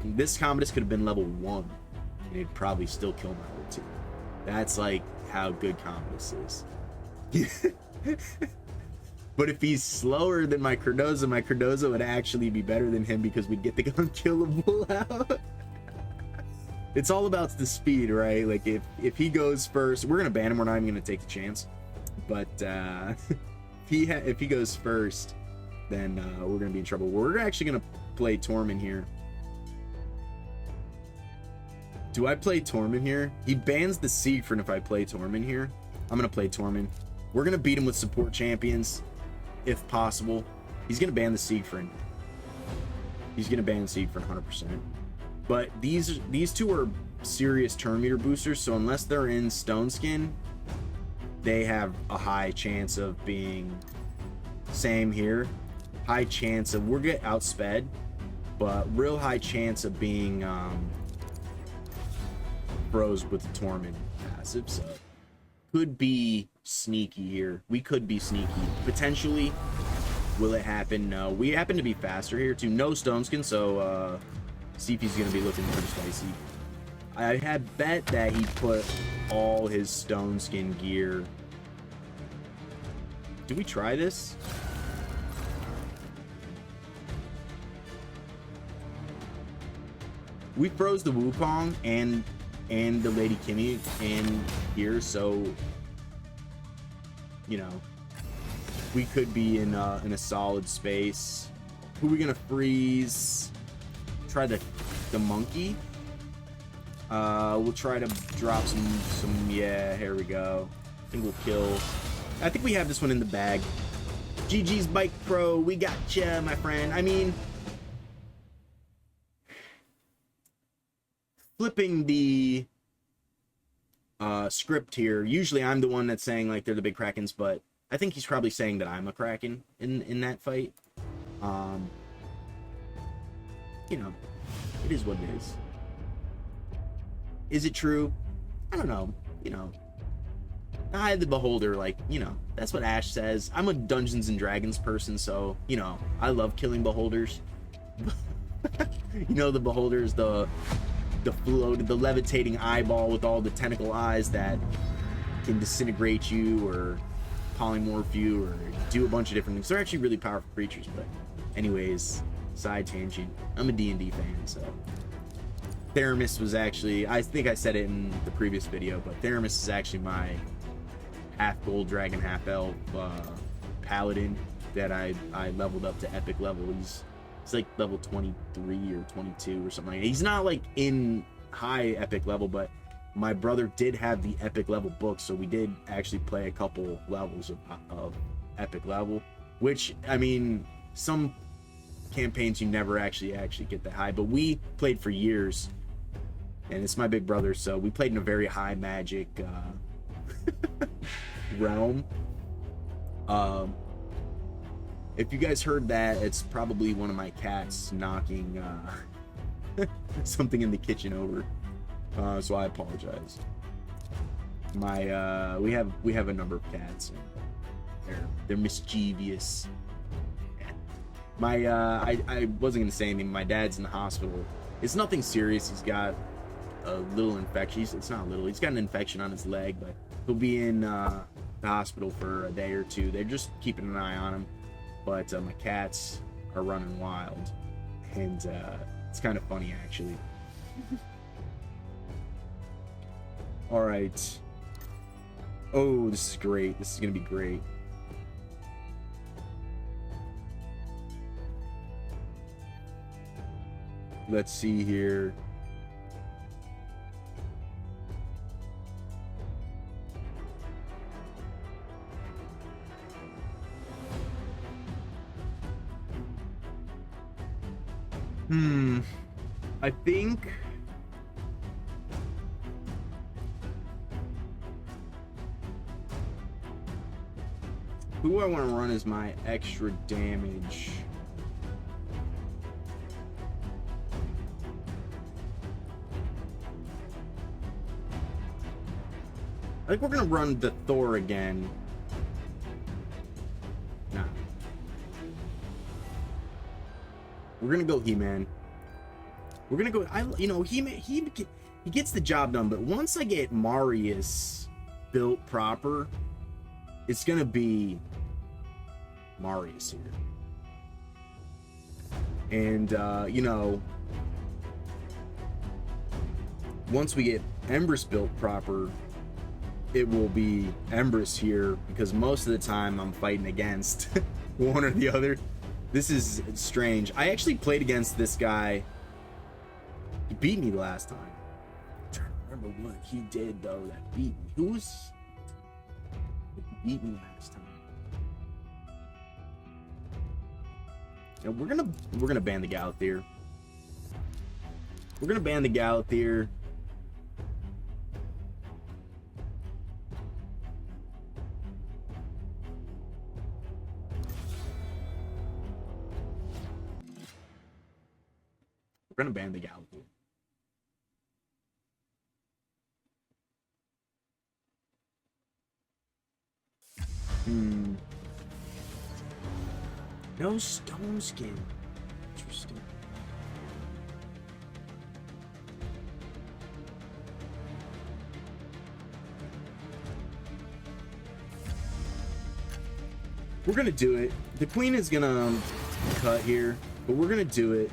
This Commodus could have been level 1 and it'd probably still kill my level 2. That's like how good Commodus is. But if he's slower than my Kurosa would actually be better than him because we'd get the unkillable out. It's all about the speed, right? Like, if he goes first, we're gonna ban him. We're not even gonna take the chance. But if he goes first, then we're gonna be in trouble. We're actually gonna play Torment here. Do I play Tormund here? He bans the Siegfried if I play Tormund here. I'm going to play Tormund. We're going to beat him with support champions, if possible. He's going to ban the Siegfried. He's going to ban Siegfried 100%. But these two are serious turn meter boosters, so unless they're in Stone Skin, they have a high chance of being... Same here. High chance of... We'll get outsped, but real high chance of being... froze with the Tormund passive, so could be sneaky here. We could be sneaky. Potentially. Will it happen? No. We happen to be faster here too. No Stone Skin, so see if he's gonna be looking pretty spicy. I had bet that he put all his Stone Skin gear. Do we try this? We froze the Wukong and the Lady Kimmy in here, so you know we could be in a solid space. Who are we gonna freeze? Try the monkey. We'll try to drop some. Yeah, here we go. I think we'll kill. I think we have this one in the bag. GG's Bike Pro, we got ya, my friend. I mean, flipping the script here, usually I'm the one that's saying like they're the big Krakens, but I think he's probably saying that I'm a Kraken in that fight. You know, it is what it is. Is it true? I don't know. You know, I the Beholder, like, you know, that's what Ash says. I'm a Dungeons and Dragons person, so you know, I love killing beholders. You know, the beholders, the floated, the levitating eyeball with all the tentacle eyes that can disintegrate you or polymorph you or do a bunch of different things. They're actually really powerful creatures, but anyways, side tangent. I'm a D&D fan, so Theramis was actually, I think I said it in the previous video, but Theramis is actually my half gold dragon, half elf paladin that I leveled up to epic level. He's like level 23 or 22 or something like that. He's not like in high epic level, but my brother did have the epic level book, so we did actually play a couple levels of epic level, which, I mean, some campaigns you never actually get that high, but we played for years, and it's my big brother, so we played in a very high magic realm. If you guys heard that, it's probably one of my cats knocking something in the kitchen over. So I apologize. My we have a number of cats. And they're mischievous. My I wasn't gonna say anything. My dad's in the hospital. It's nothing serious. He's got a little infection. It's not little. He's got an infection on his leg, but he'll be in the hospital for a day or two. They're just keeping an eye on him. But my cats are running wild, and it's kind of funny actually. All right. Oh, this is great. This is gonna be great. Let's see here. I think who I want to run as my extra damage. I think we're gonna run the Thor again. Nah. We're gonna go He-Man. We're gonna go. You know, he gets the job done, but once I get Marius built proper, it's gonna be Marius here. And you know, once we get Empress built proper, it will be Empress here, because most of the time I'm fighting against one or the other. This is strange. I actually played against this guy. He beat me last time. remember what he did though that beat me. Who was beat me last time? Yeah, we're gonna ban the Galathier. We're gonna ban the Galathier. We're gonna ban the Galathier. No stone skin. Interesting. We're gonna do it. The queen is gonna cut here, but we're gonna do it.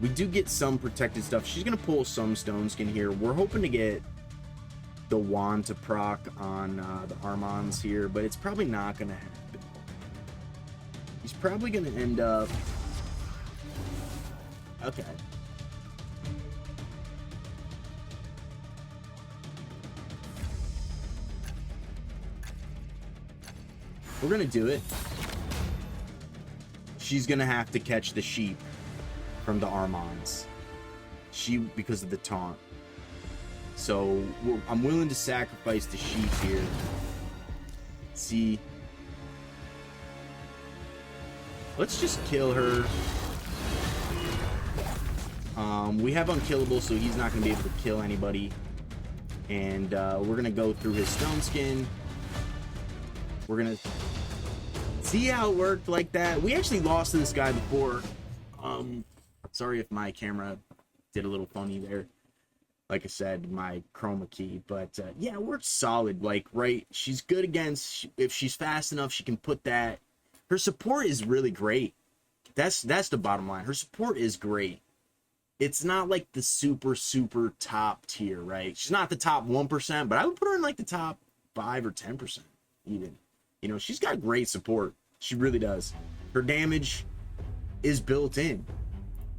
We do get some protected stuff. She's gonna pull some stone skin here. We're hoping to get the wand to proc on the Armons here, but it's probably not gonna happen. He's probably gonna end up... Okay. We're gonna do it. She's gonna have to catch the sheep from the Armons. Because of the taunt. So I'm willing to sacrifice the sheep here. See, let's just kill her. We have unkillable, so he's not gonna be able to kill anybody. And we're gonna go through his stone skin. We're gonna see how it worked like that. We actually lost to this guy before. Sorry if my camera did a little funny there. Like I said, my chroma key, but yeah, it worked solid. Like, right, she's good against, if she's fast enough, she can put that. Her support is really great. That's the bottom line. Her support is great. It's not like the super top tier, right? She's not the top 1%, but I would put her in like the top 5 or 10% even. You know, she's got great support. She really does. Her damage is built in.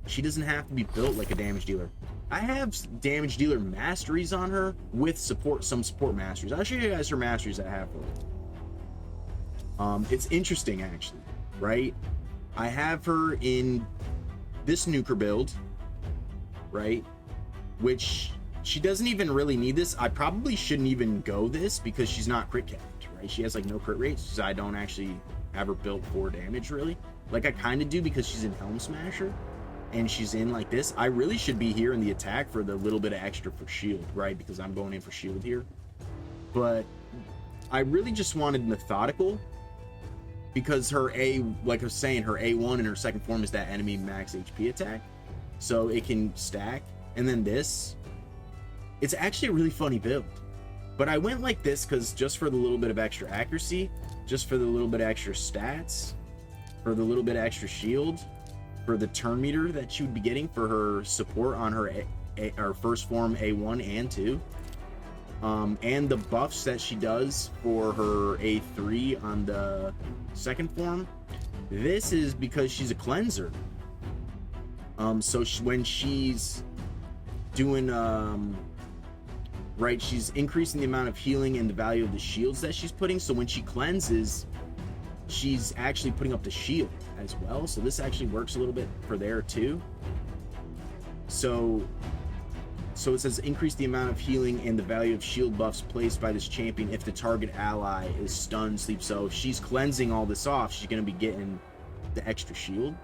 She doesn't have to be built like a damage dealer. I have damage dealer masteries on her with some support masteries. I'll show you guys her masteries I have for her. It's interesting actually, right? I have her in this nuker build, right? Which she doesn't even really need this. I probably shouldn't even go this because she's not crit capped, right? She has like no crit rates, so I don't actually have her built for damage really. Like I kind of do because she's in Helm Smasher. And she's in like this. I really should be here in the attack for the little bit of extra for shield, right? Because I'm going in for shield here. But I really just wanted methodical because her like I was saying, her A1 and her second form is that enemy max HP attack. So it can stack. And then this, it's actually a really funny build. But I went like this because just for the little bit of extra accuracy, just for the little bit of extra stats, for the little bit of extra shield, for the turn meter that she would be getting for her support on her first form A1 and 2, and the buffs that she does for her A3 on the second form. This is because she's a cleanser. So when she's doing right, she's increasing the amount of healing and the value of the shields that she's putting. So when she cleanses, she's actually putting up the shield as well, so this actually works a little bit for there too. So it says increase the amount of healing and the value of shield buffs placed by this champion if the target ally is stunned, sleep. So if she's cleansing all this off, she's going to be getting the extra shield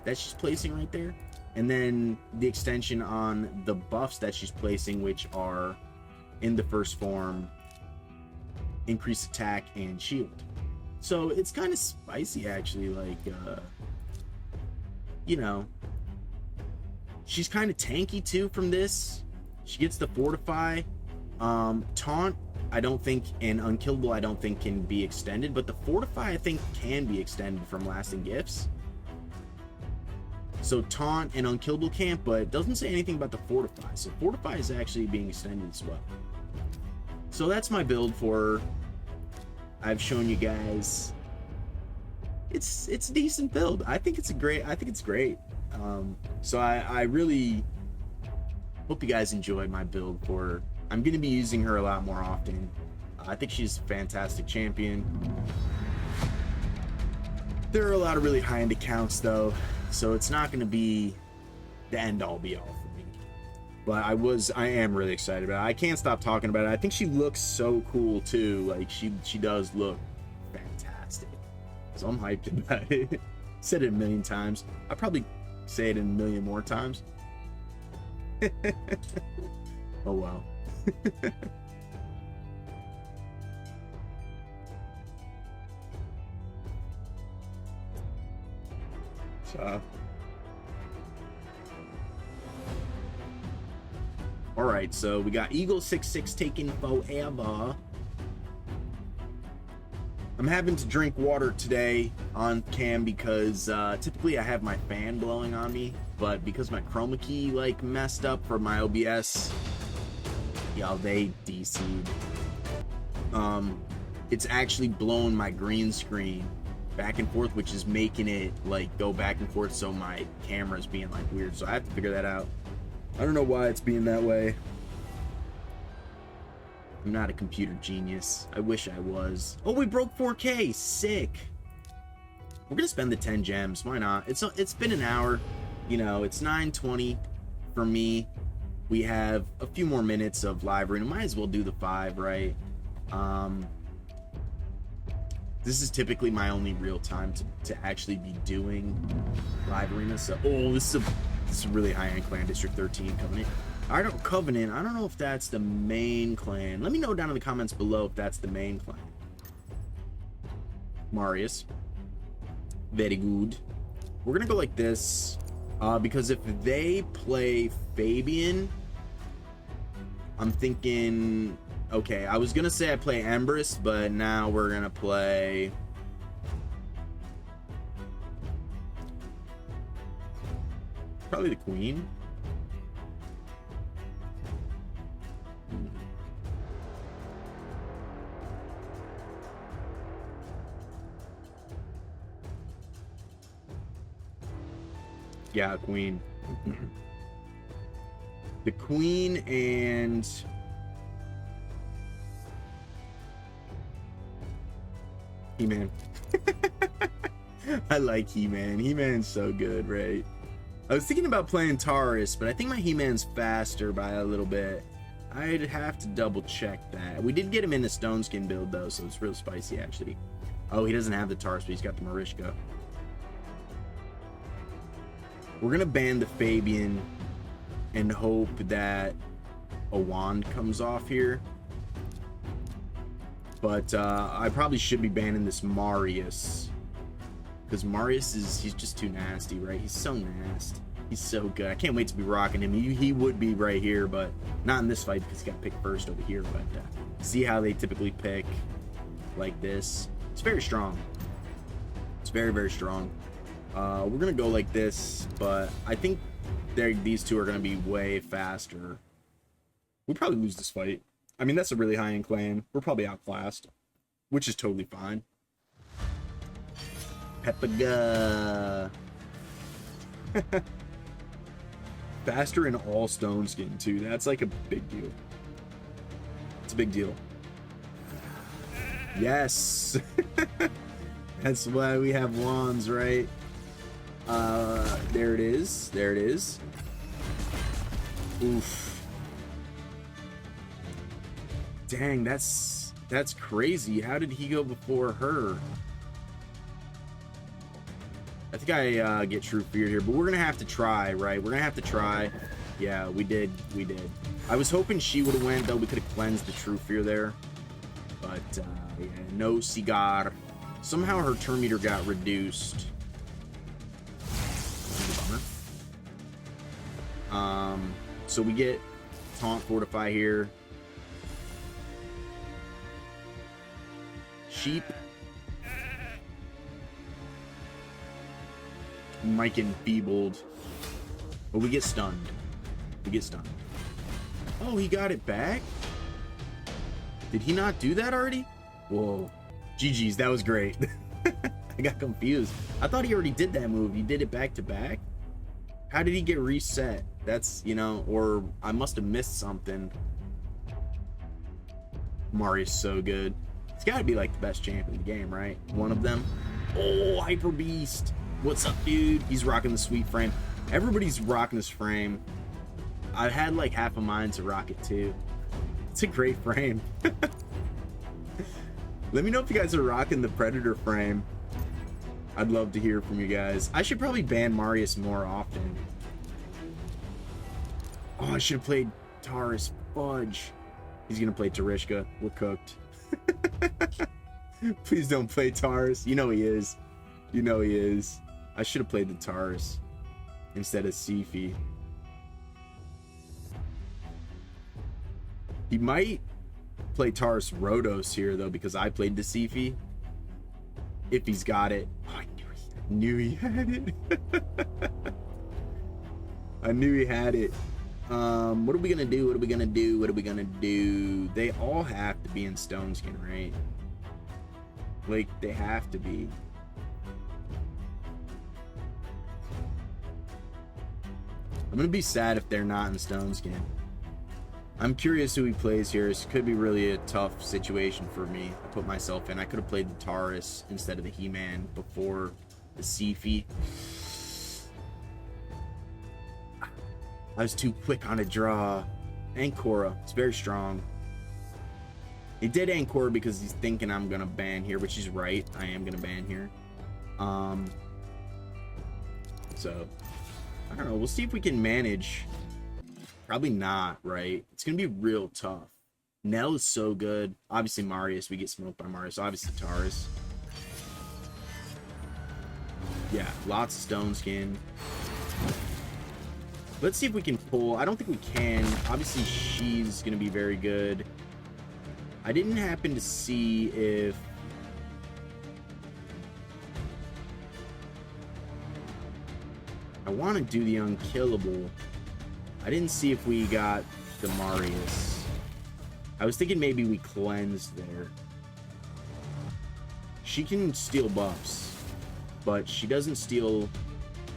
that she's placing right there, and then the extension on the buffs that she's placing, which are in the first form, increased attack and shield. So it's kind of spicy actually, like you know, she's kind of tanky too from this. She gets the fortify, taunt I don't think, and unkillable I don't think can be extended, but the fortify I think can be extended from lasting gifts. So taunt and unkillable can't, but it doesn't say anything about the fortify, so fortify is actually being extended as well. So that's my build for her. I've shown you guys. It's a decent build. I think it's great. So I really Hope you guys enjoyed my build for her. I'm going to be using her a lot more often. I think she's a fantastic champion. There are a lot of really high-end accounts, though, so it's not going to be the end-all be-all for me. But I am really excited about it. I can't stop talking about it. I think she looks so cool, too. Like, she does look fantastic. So I'm hyped about it. Said it a million times. I'll probably say it a million more times. Oh, wow. So, all right, so we got Eagle 66 taking forever. I'm having to drink water today on cam because typically I have my fan blowing on me, but because my chroma key like messed up for my OBS, y'all, they DC'd. It's actually blowing my green screen back and forth, which is making it like go back and forth, so my camera's being like weird. So I have to figure that out. I don't know why it's being that way. I'm not a computer genius. I wish I was. Oh, we broke 4K. Sick. We're gonna spend the 10 gems. Why not? It's been an hour. You know, it's 9:20 for me. We have a few more minutes of live arena. Might as well do the 5, right? This is typically my only real time to actually be doing live arena. So, oh, this is a really high-end clan, District 13 Covenant. Covenant, I don't know if that's the main clan. Let me know down in the comments below if that's the main clan. Marius. Very good. We're gonna go like this, because if they play Fabian, I'm thinking, okay, I was gonna say I play Empress, but now we're gonna play probably the Queen. Yeah, Queen. The Queen and He-Man. I like He-Man. He-Man's so good, right? I was thinking about playing Taurus, but I think my He-Man's faster by a little bit. I'd have to double check that. We did get him in the Stone Skin build, though, so it's real spicy, actually. Oh, he doesn't have the Taurus, but he's got the Marishka. We're going to ban the Fabian and hope that a wand comes off here. But I probably should be banning this Marius. Because Marius he's just too nasty, right? He's so nasty. He's so good. I can't wait to be rocking him. He would be right here, but not in this fight because he got picked first over here. But see how they typically pick like this. It's very strong. It's very, very strong. We're going to go like this, but I think these two are going to be way faster. We'll probably lose this fight. I mean, that's a really high-end clan. We're probably outclassed, which is totally fine. Peppaga. Faster in all Stone Skin, too. That's like a big deal. It's a big deal. Yes! That's why we have wands, right? There it is. There it is. Oof. Dang, that's crazy. How did he go before her? I think I get True Fear here, but we're gonna have to try, right? We're gonna have to try. Yeah, we did. We did. I was hoping she would have went, though. We could have cleansed the True Fear there. But, yeah, no cigar. Somehow her turn meter got reduced. So we get Taunt Fortify here. Sheep. Mike enfeebled. But we get stunned. We get stunned. Oh, he got it back? Did he not do that already? Whoa. GG's, that was great. I got confused. I thought he already did that move. He did it back to back? How did he get reset? That's, you know, or I must have missed something. Mario's so good. It's got to be like the best champ in the game, right? One of them. Oh, Hyper Beast. What's up, dude? He's rocking the sweet frame. Everybody's rocking this frame. I had like half a mind to rock it too. It's a great frame. Let me know if you guys are rocking the Predator frame. I'd love to hear from you guys. I should probably ban Marius more often. Oh, I should have played Taurus. Fudge. He's gonna play Tarishka. We're cooked. Please don't play Taurus. You know he is. You know he is. I should have played the Taurus instead of Sifi. He might play Taurus Rhodos here though, because I played the Sifi. If he's got it. Oh, I knew he had it. I knew he had it. What are we gonna do? What are we gonna do? What are we gonna do? They all have to be in Stone Skin, right? Like, they have to be. I'm gonna be sad if they're not in Stone Skin. I'm curious who he plays here. This could be really a tough situation for me. I put myself in. I could have played the Taurus instead of the He-Man before the Sifi. I was too quick on a draw. Ankora, it's very strong. He did Ankora because he's thinking I'm gonna ban here, which he's right. I am gonna ban here. So I don't know. We'll see if we can manage. Probably not, right? It's gonna be real tough. Nell is so good. Obviously Marius. We get smoked by Marius. Obviously Taurus. Yeah, lots of Stone Skin. Let's see if we can pull. I don't think we can. Obviously, she's going to be very good. I didn't happen to see if... I want to do the unkillable. I didn't see if we got the Marius. I was thinking maybe we cleansed there. She can steal buffs, but she doesn't steal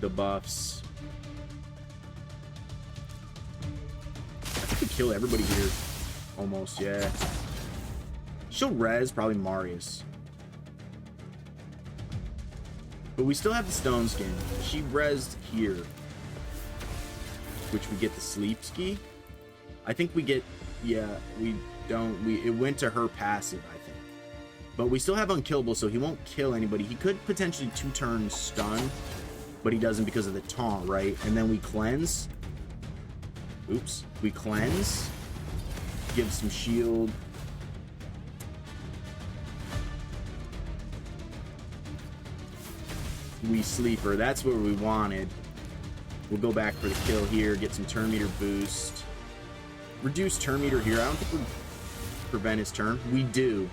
the buffs. Kill everybody here. Almost, yeah. She'll res probably Marius. But we still have the Stone Skin. She resed here. Which we get the Sleep Ski. I think we get... Yeah, we don't... It went to her passive, I think. But we still have Unkillable, so he won't kill anybody. He could potentially 2 turns stun. But he doesn't because of the taunt, right? And then we cleanse. Oops. We cleanse. Give some shield. We sleeper. That's what we wanted. We'll go back for the kill here. Get some turn meter boost. Reduce turn meter here. I don't think we prevent his turn. We do.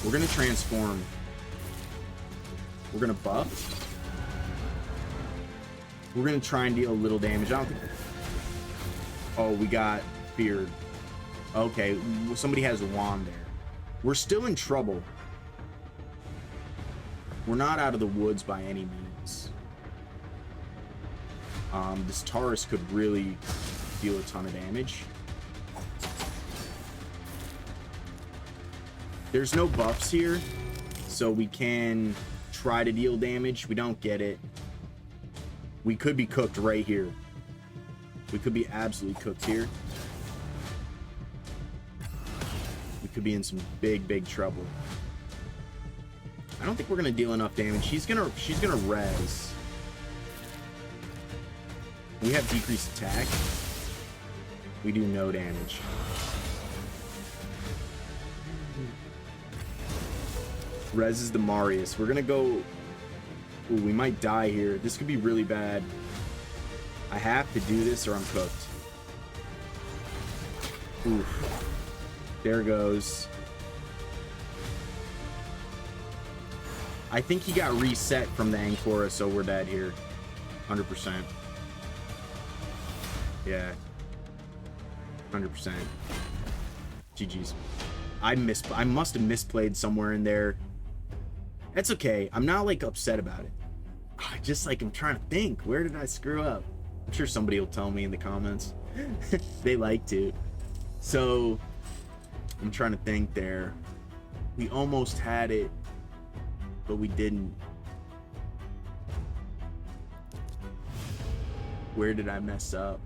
We're going to transform. We're going to buff. We're going to try and deal a little damage. I don't think... Oh, we got feared. Okay, somebody has a wand there. We're still in trouble. We're not out of the woods by any means. This Taurus could really deal a ton of damage. There's no buffs here, so we can try to deal damage. We don't get it. We could be cooked right here. We could be absolutely cooked here. We could be in some big trouble. I don't think we're gonna deal enough damage. She's gonna res. We have decreased attack. We do no damage. Res is the Marius. We're gonna go... Ooh, we might die here. This could be really bad. I have to do this or I'm cooked. Oof. There goes. I think he got reset from the Ankora, so we're dead here. 100%. Yeah. 100%. GG's. I must have misplayed somewhere in there. That's okay. I'm not like upset about it. just like, I'm trying to think, where did I screw up? I'm sure somebody will tell me in the comments. They like to. So I'm trying to think there. We almost had it, but we didn't. Where did I mess up?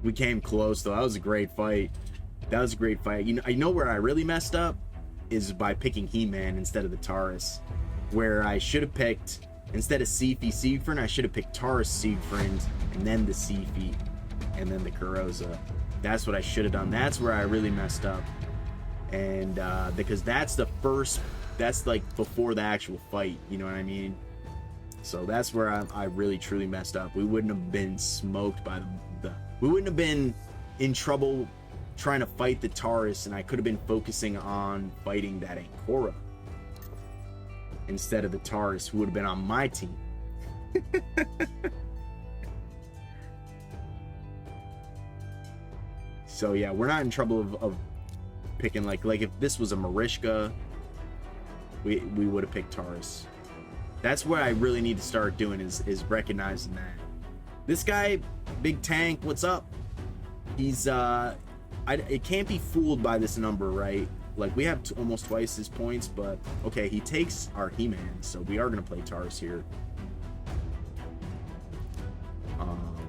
We came close though. That was a great fight. That was a great fight. You know, I know where I really messed up is by picking He-Man instead of the Taurus. Where I should have picked, instead of Seifi Siegfried, I should have picked Taurus Siegfried and then the Seifi and then the Kurosa. That's what I should have done. That's where I really messed up. And because that's the first, that's like before the actual fight, you know what I mean? So that's where I really truly messed up. We wouldn't have been smoked by we wouldn't have been in trouble trying to fight the Taurus, and I could have been focusing on fighting that Ankora instead of the Taurus, who would have been on my team. So yeah, we're not in trouble of picking like if this was a Marishka, we would have picked Taurus. That's what I really need to start doing is recognizing that. This guy, big tank, what's up? He's it can't be fooled by this number, right? Like, we have almost twice his points, but okay, he takes our He-Man, so we are gonna play Taurus here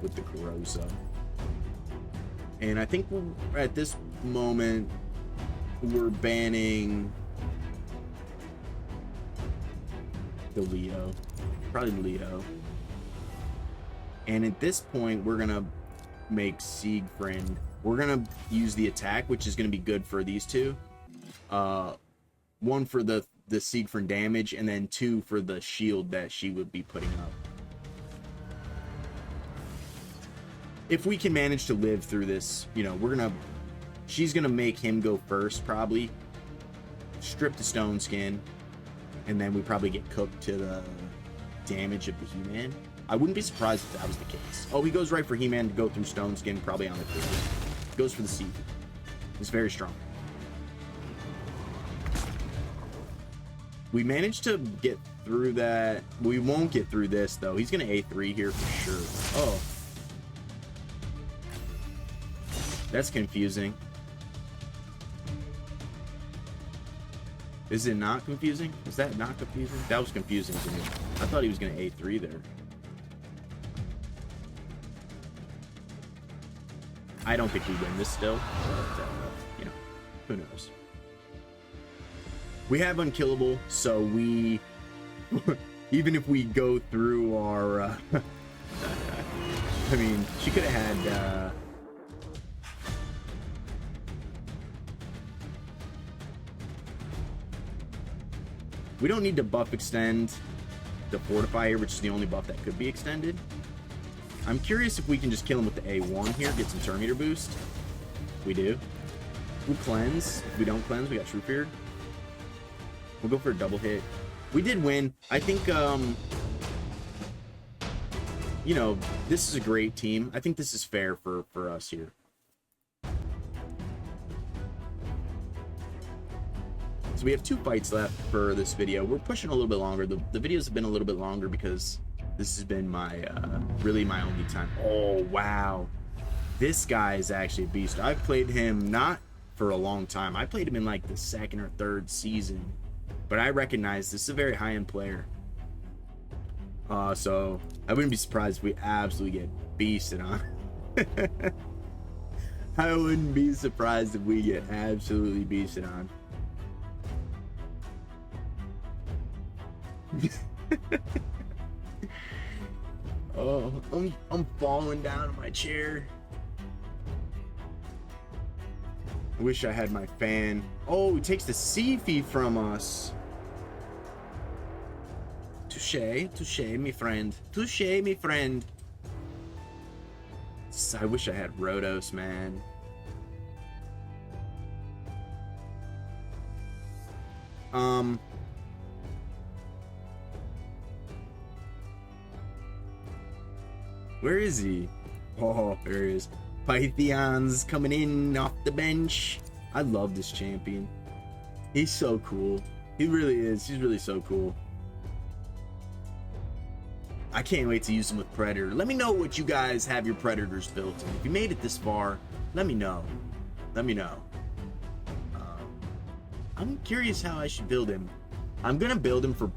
with the Kurosa. And I think at this moment we're banning the Leo, probably Leo. And at this point, we're gonna make Siegfried. We're gonna use the attack, which is gonna be good for these two. One for the Siegfried damage, and then 2 for the shield that she would be putting up. If we can manage to live through this, you know, she's gonna make him go first, probably. Strip the stone skin, and then we probably get cooked to the damage of the He-Man. I wouldn't be surprised if that was the case. Oh, he goes right for He-Man to go through stone skin, probably on the field. Goes for the Seifi. It's very strong. We managed to get through that. We won't get through this, though. He's going to A3 here for sure. Oh. That's confusing. Is it not confusing? Is that not confusing? That was confusing to me. I thought he was going to A3 there. I don't think we win this still, but, you know, who knows. We have unkillable, so we, even if we go through our, I mean, she could have had, we don't need to buff extend the fortify here, which is the only buff that could be extended. I'm curious if we can just kill him with the A1 here, get some Terminator boost. We do. We'll cleanse. If we don't cleanse, we got True Fear. We'll go for a double hit. We did win. I think, you know, this is a great team. I think this is fair for us here. So we have 2 fights left for this video. We're pushing a little bit longer. The videos have been a little bit longer because this has been my, really my only time. Oh, wow. This guy is actually a beast. I've played him not for a long time. I played him in like the 2nd or 3rd season. But I recognize this is a very high-end player. So I wouldn't be surprised if we absolutely get beasted on. I wouldn't be surprised if we get absolutely beasted on. Oh, I'm falling down in my chair. I wish I had my fan. Oh, he takes the Seifi from us. Touché, touché, me friend. Touché, me friend. I wish I had Rhodos, man. Where is he? Oh, there he is. Pythion's coming in off the bench. I love this champion. He's so cool. He really is. He's really so cool. I can't wait to use them with Predator. Let me know what you guys have your Predators built in. If you made it this far, let me know. Let me know. I'm curious how I should build him. I'm gonna build him for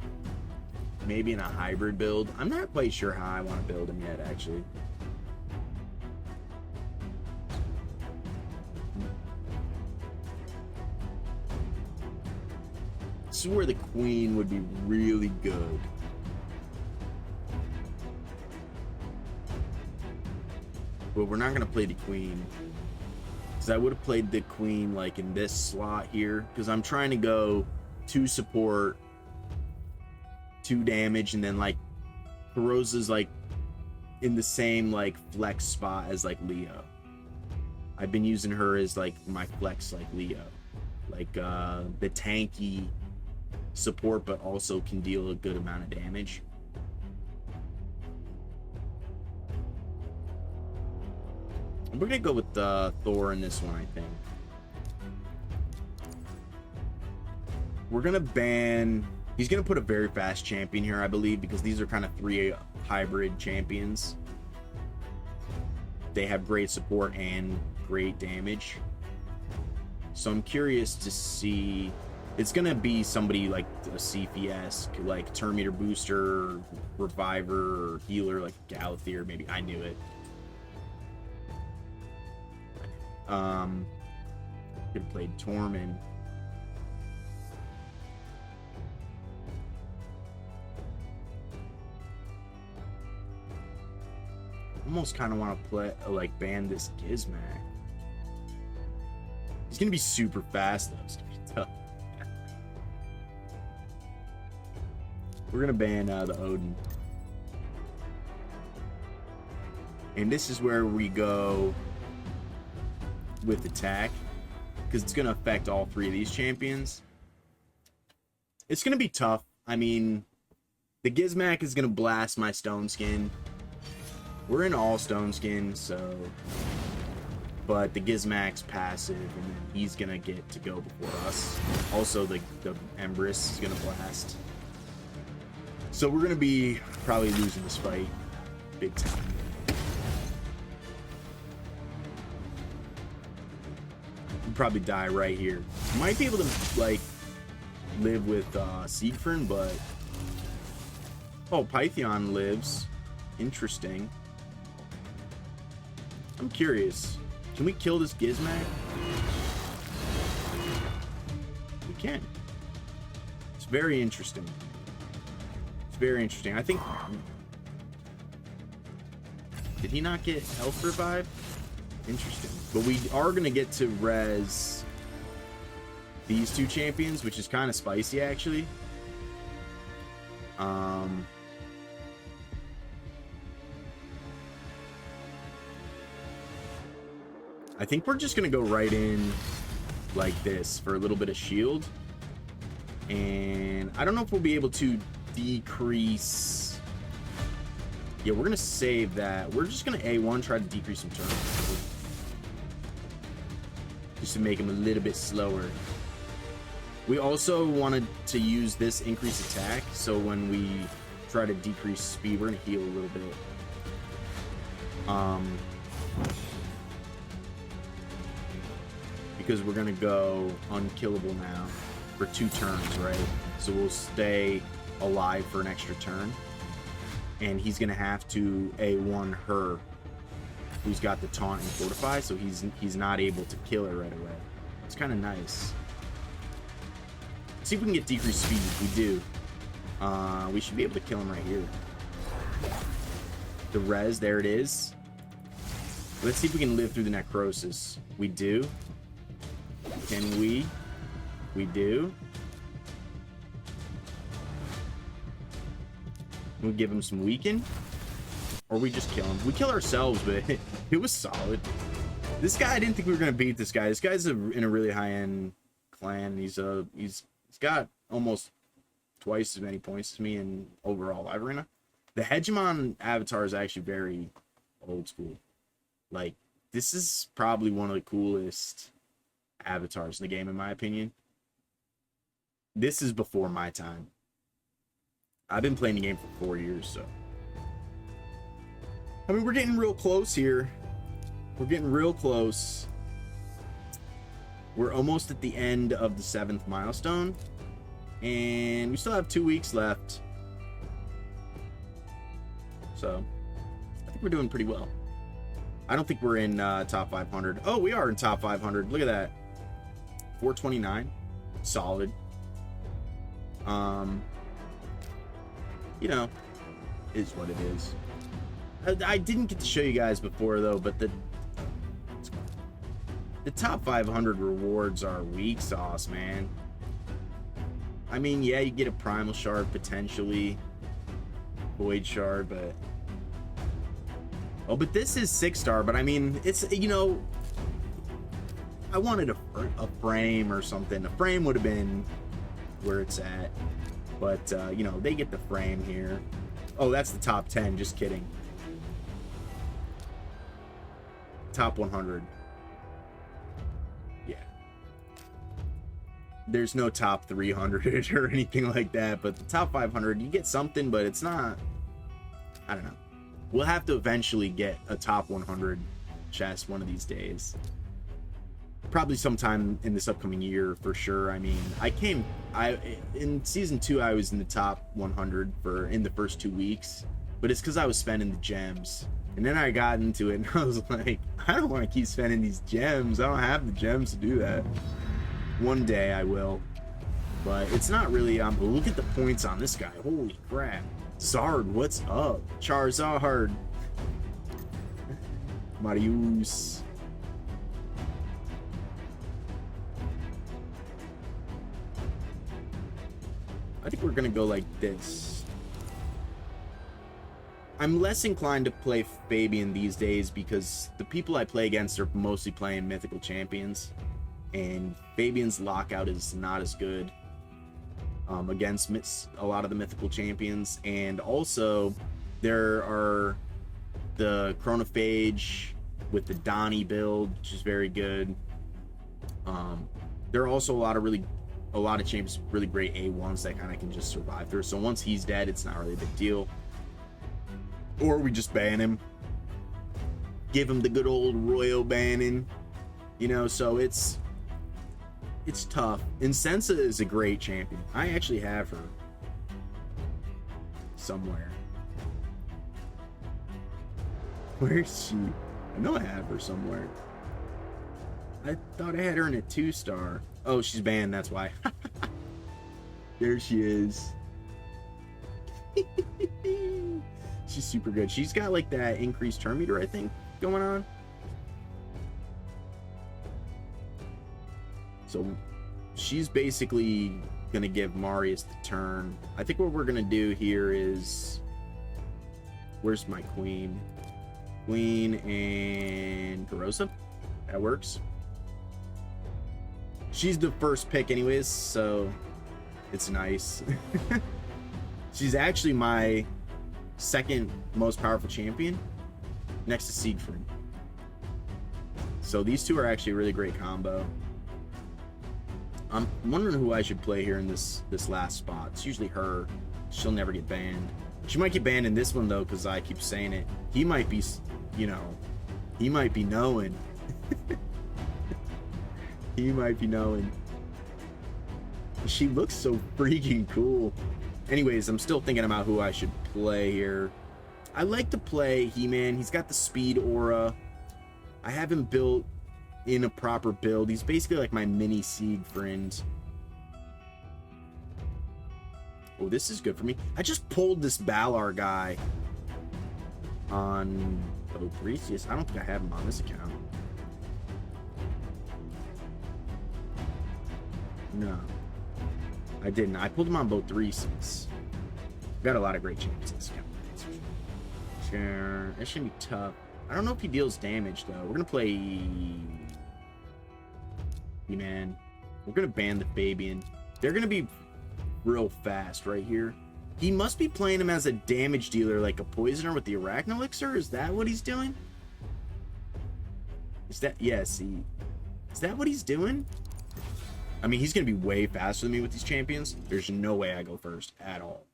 maybe in a hybrid build. I'm not quite sure how I want to build him yet, actually. This is where the queen would be really good. But we're not going to play the queen. Because I would have played the queen like in this slot here. Because I'm trying to go 2 support, 2 damage, and then like Kurosa's like in the same like flex spot as like Leo. I've been using her as like my flex like Leo. Like the tanky support, but also can deal a good amount of damage. We're gonna go with Thor in this one, I think. We're gonna ban. He's gonna put a very fast champion here, I believe, because these are kind of 3 hybrid champions. They have great support and great damage. So I'm curious to see. It's gonna be somebody like a CFS, like turn meter booster, reviver, or healer, like Galathier. Maybe I knew it. Could have played Tormund. Almost kind of want to play like ban this Gizmak. He's gonna be super fast though. It's gonna be tough. We're gonna ban the Odin, and this is where we go with attack, because it's gonna affect all 3 of these champions. It's gonna be tough. I mean, the Gizmak is gonna blast my Stone Skin. We're in all Stone Skin, so. But the Gizmak's passive, and then he's gonna get to go before us. Also, the Empress is gonna blast. So we're gonna be probably losing this fight big time. We'll probably die right here. Might be able to like live with Siegfried, but oh, Pythion lives. Interesting. I'm curious. Can we kill this Gizmak? We can. It's very interesting. It's very interesting. I think. Did he not get health revive? Interesting. But we are going to get to res these 2 champions, which is kind of spicy, actually. I think we're just going to go right in like this for a little bit of shield. And I don't know if we'll be able to decrease. Yeah, we're going to save that. We're just going to A1 try to decrease some turns. Just to make him a little bit slower. We also wanted to use this increased attack, so when we try to decrease speed, we're going to heal a little bit. Because we're going to go unkillable now for 2 turns, right? So we'll stay alive for an extra turn. And he's going to have to A1 her, who's got the taunt and fortify, so he's not able to kill her right away. It's kind of nice. Let's see if we can get decreased speed. We do. We should be able to kill him right here. The res, there it is. Let's see if we can live through the necrosis. We do. Can we? We do. We'll give him some weaken. Or we just kill him. We kill ourselves, but it was solid. This guy, I didn't think we were going to beat this guy. This guy's in a really high-end clan. He's got almost twice as many points as me in overall live arena. The Hegemon avatar is actually very old school. Like, this is probably one of the coolest avatars in the game, in my opinion. This is before my time. I've been playing the game for 4 years, so I mean, we're getting real close here. We're getting real close. We're almost at the end of the 7th milestone. And we still have 2 weeks left. So, I think we're doing pretty well. I don't think we're in top 500. Oh, we are in top 500. Look at that. 429. Solid. You know, is what it is. I didn't get to show you guys before, though, but the top 500 rewards are weak sauce, man. I mean, yeah, you get a primal shard, potentially. Void shard, but... Oh, but this is 6-star, but I mean, it's, you know... I wanted a frame or something. A frame would have been where it's at. But, you know, they get the frame here. Oh, that's the top 10. Just kidding. Top 100. Yeah. There's no top 300 or anything like that. But the top 500, you get something, but it's not... I don't know. We'll have to eventually get a top 100 chest one of these days. Probably sometime in this upcoming year for sure. I mean, in season 2 I was in the top 100 in the first 2 weeks, but it's because I was spending the gems, and then I got into it and I was like, I don't want to keep spending these gems. I don't have the gems to do that. One day I will, but it's not really. Look at the points on this guy. Holy crap! Zard, what's up? Charizard, Marius. I think we're gonna go like this. I'm less inclined to play Fabian these days because the people I play against are mostly playing mythical champions, and Fabian's lockout is not as good against a lot of the mythical champions. And also there are the Chronophage with the Donnie build, which is very good. There are also a lot of champions really great A1s that kind of can just survive through. So once he's dead, it's not really a big deal. Or we just ban him. Give him the good old royal banning. You know, so it's tough. Insensa is a great champion. I actually have her somewhere. Where is she? I know I have her somewhere. I thought I had her in a 2-star. Oh, she's banned, that's why. There she is. She's super good. She's got like that increased turn meter, I think, going on. So she's basically gonna give Marius the turn. I think what we're gonna do here is... Where's my queen? Queen and Kurosa. That works. She's the first pick anyways, so it's nice. She's actually my second most powerful champion, next to Siegfried. So these two are actually a really great combo. I'm wondering who I should play here in this last spot. It's usually her. She'll never get banned. She might get banned in this one though, because I keep saying it. He might be, you know, he might be knowing. He might be knowing. She looks so freaking cool. Anyways, I'm still thinking about who I should play here. I like to play He-Man. He's got the speed aura. I have him built in a proper build. He's basically like my mini Siegfried. Oh, this is good for me. I just pulled this Balar guy on Obrisius. I don't think I have him on this account. No, I didn't. I pulled him on both 3s. Got a lot of great champions in this account. Sure, it should be tough. I don't know if he deals damage though. We're gonna play He-Man. We're gonna ban the Fabian. They're gonna be real fast right here. He must be playing him as a damage dealer, like a poisoner with the Arachno Elixir. Is that what he's doing? Is that, yeah, see, is that what he's doing? I mean, he's going to be way faster than me with these champions. There's no way I go first at all.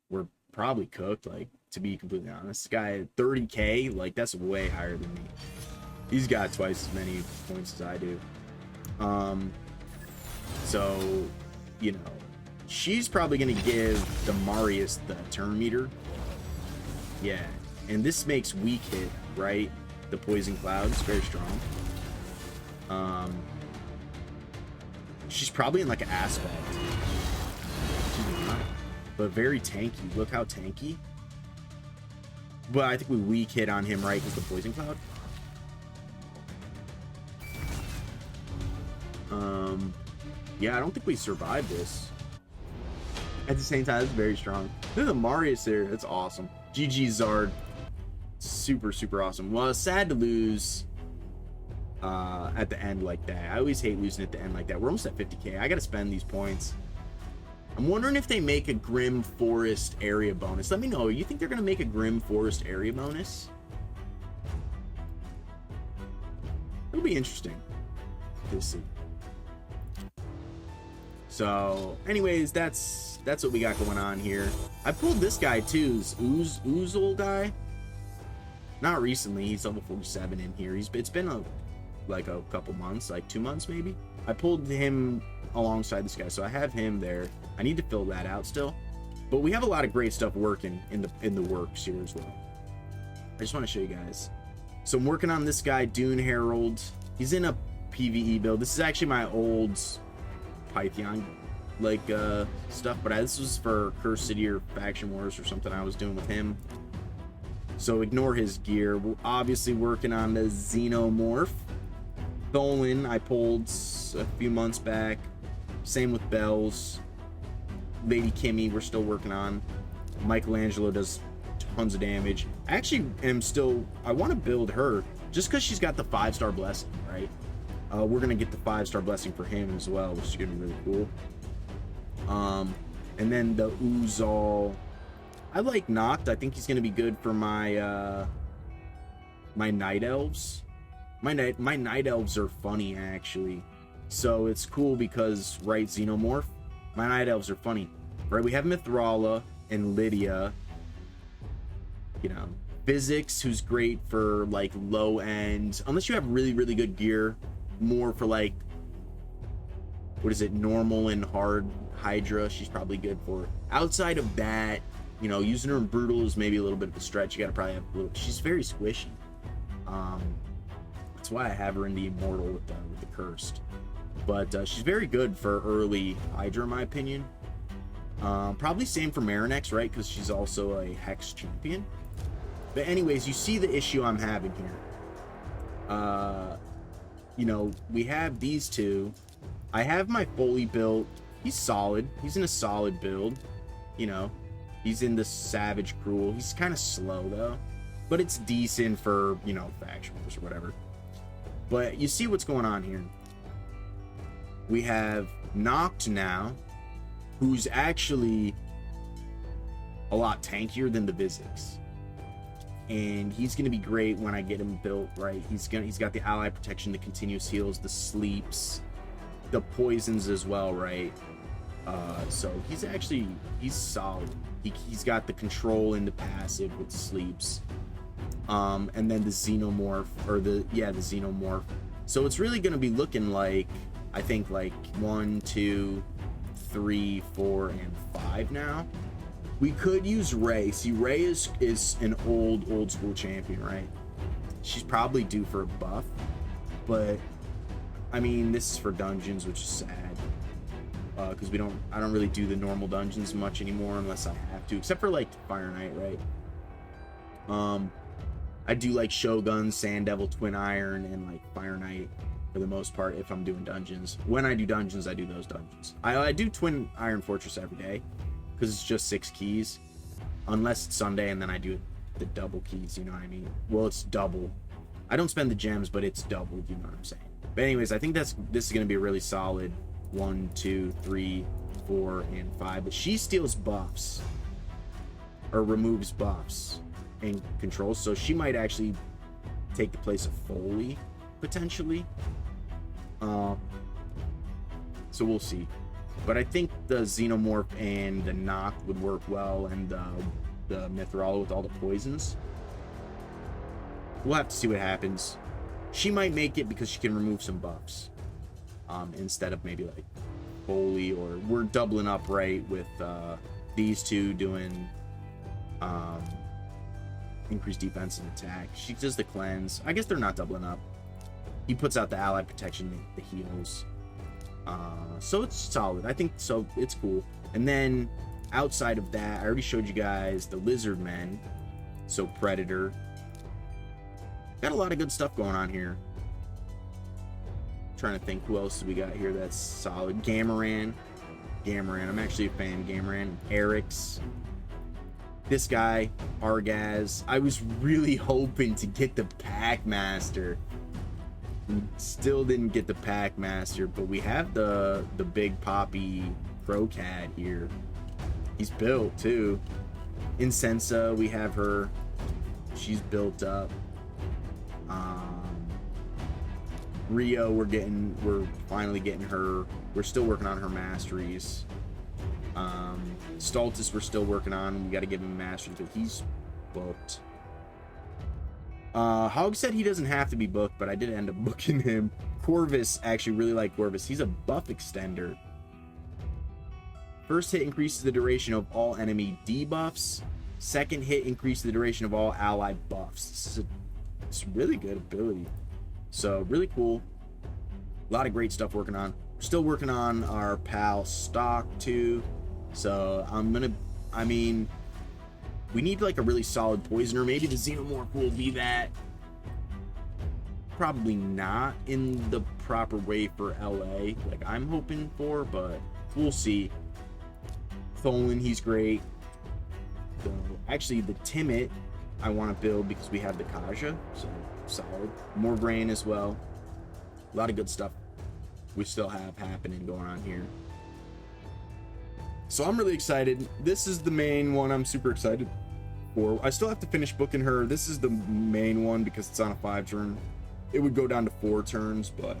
We're probably cooked. Like, to be completely honest. This guy, 30k, like, that's way higher than me. He's got twice as many points as I do. So, you know, she's probably going to give the Marius the turn meter. Yeah, and this makes weak hit, right? The poison cloud is very strong. She's probably in like an aspect. She's not, but very tanky. Look how tanky. But I think we weak hit on him, right? Because the poison cloud. Yeah, I don't think we survived this. At the same time, it's very strong. Look at the Marius there. That's awesome. GG Zard. Super, super awesome. Well, it's sad to lose at the end like that. I always hate losing at the end like that. We're almost at 50k. I gotta spend these points. I'm wondering if they make a Grim Forest area bonus. Let me know. You think they're gonna make a Grim Forest area bonus? It'll be interesting to see. So, anyways, that's what we got going on here. I pulled this guy too, Oozle guy. Not recently. He's level 47 in here. It's been like a couple months, like 2 months maybe. I pulled him alongside this guy, so I have him there. I need to fill that out still, but we have a lot of great stuff working in the works here as well. I just want to show you guys. So I'm working on this guy, Dune Herald. He's in a PvE build. This is actually my old Python like stuff, but this was for Curse City or Faction Wars or something I was doing with him. So ignore his gear. We're obviously working on the Xenomorph. Tholen I pulled a few months back. Same with Bells. Lady Kimmy we're still working on. Michelangelo does tons of damage. I actually am still, I want to build her just because she's got the 5-star blessing, right? We're gonna get the 5-star blessing for him as well, which is gonna be really cool. And then the Oozal, I like Noct. I think he's gonna be good for my my Night Elves. My Night Elves are funny actually, so it's cool because, right, Xenomorph, my Night Elves are funny, right? We have Mithrala and Lydia, you know, Physics, who's great for like low end, unless you have really, really good gear, more for like, what is it, normal and hard Hydra, she's probably good for. Outside of that, you know, using her in brutal is maybe a little bit of a stretch. You gotta probably have a little, she's very squishy. That's why I have her in the Immortal with the Cursed. But she's very good for early Hydra, in my opinion. Probably same for Marinex, right? Because she's also a Hex champion. But anyways, you see the issue I'm having here. You know, we have these two. I have my fully built. He's solid. He's in a solid build. You know, he's in the Savage Cruel. He's kind of slow though, but it's decent for, you know, Faction Wars or whatever. But you see what's going on here. We have Noct now, who's actually a lot tankier than the Vizix. And he's going to be great when I get him built, right? He's got the ally protection, the continuous heals, the sleeps, the poisons as well, right? So he's solid. He's got the control and the passive with sleeps. And then the Xenomorph, or the Xenomorph. So it's really going to be looking like, I think, like 1, 2, 3, 4, and 5 now. We could use Ray. See, Ray is an old school champion, right? She's probably due for a buff, but I mean, this is for dungeons, which is sad, because I don't really do the normal dungeons much anymore unless I have to, except for like Fire Knight, right? I do like Shogun, Sand Devil, Twin Iron, and like Fire Knight for the most part if I'm doing dungeons. When I do dungeons, I do those dungeons. I do Twin Iron Fortress every day because it's just 6 keys, unless it's Sunday, and then I do the double keys, you know what I mean? Well, it's double. I don't spend the gems, but it's double, you know what I'm saying? But anyways, I think this is going to be a really solid 1, 2, 3, 4, and 5. But she steals buffs, or removes buffs and controls, so she might actually take the place of Foley potentially. So we'll see. But I think the Xenomorph and the Noct would work well, and the Mithrala with all the poisons. We'll have to see what happens. She might make it because she can remove some buffs. Instead of maybe like Holy, or we're doubling up right with these two doing increased defense and attack. She does the cleanse. I guess they're not doubling up. He puts out the ally protection, the heals. So it's solid. I think so. It's cool. And then outside of that, I already showed you guys the lizard men. So Predator. Got a lot of good stuff going on here. Trying to think who else we got here that's solid. Gamaran. I'm actually a fan of Gamaran. Eric's. This guy, Argaz. I was really hoping to get the Packmaster. Still didn't get the Packmaster, but we have the big poppy Crocat here. He's built too. Incensa, we have her. She's built up. Rio, we're finally getting her. We're still working on her masteries. Stultus, we're still working on. We got to give him masteries, but he's booked. Hog said he doesn't have to be booked, but I did end up booking him. Corvus, actually really like Corvus. He's a buff extender. First hit increases the duration of all enemy debuffs. Second hit increases the duration of all ally buffs. It's a really good ability. So really cool. A lot of great stuff working on. We're still working on our pal Stock too. So we need like a really solid poisoner. Maybe the Xenomorph will be that. Probably not in the proper way for LA, like I'm hoping for, but we'll see. Tholan, he's great. Actually, the Timid I want to build because we have the Kaja, so solid. More brain as well. A lot of good stuff we still have happening going on here. So I'm really excited. This is the main one I'm super excited for. I still have to finish booking her. This is the main one because it's on a 5-turn. It would go down to 4 turns, but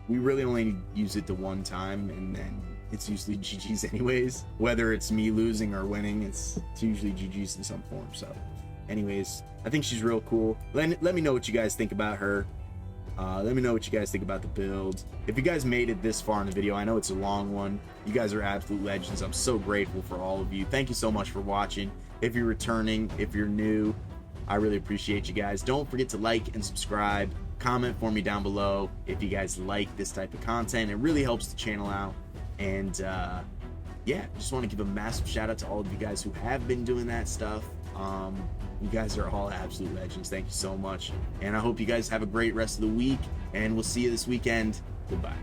we really only use it the one time, and then it's usually GG's anyways. Whether it's me losing or winning, it's usually GG's in some form. So anyways, I think she's real cool. Let me know what you guys think about her. Let me know what you guys think about the build. If you guys made it this far in the video, I know it's a long one. You guys are absolute legends. I'm so grateful for all of you. Thank you so much for watching. If you're returning, if you're new, I really appreciate you guys. Don't forget to like and subscribe. Comment for me down below if you guys like this type of content. It really helps the channel out. And yeah, just want to give a massive shout out to all of you guys who have been doing that stuff. You guys are all absolute legends. Thank you so much. And I hope you guys have a great rest of the week. And we'll see you this weekend. Goodbye.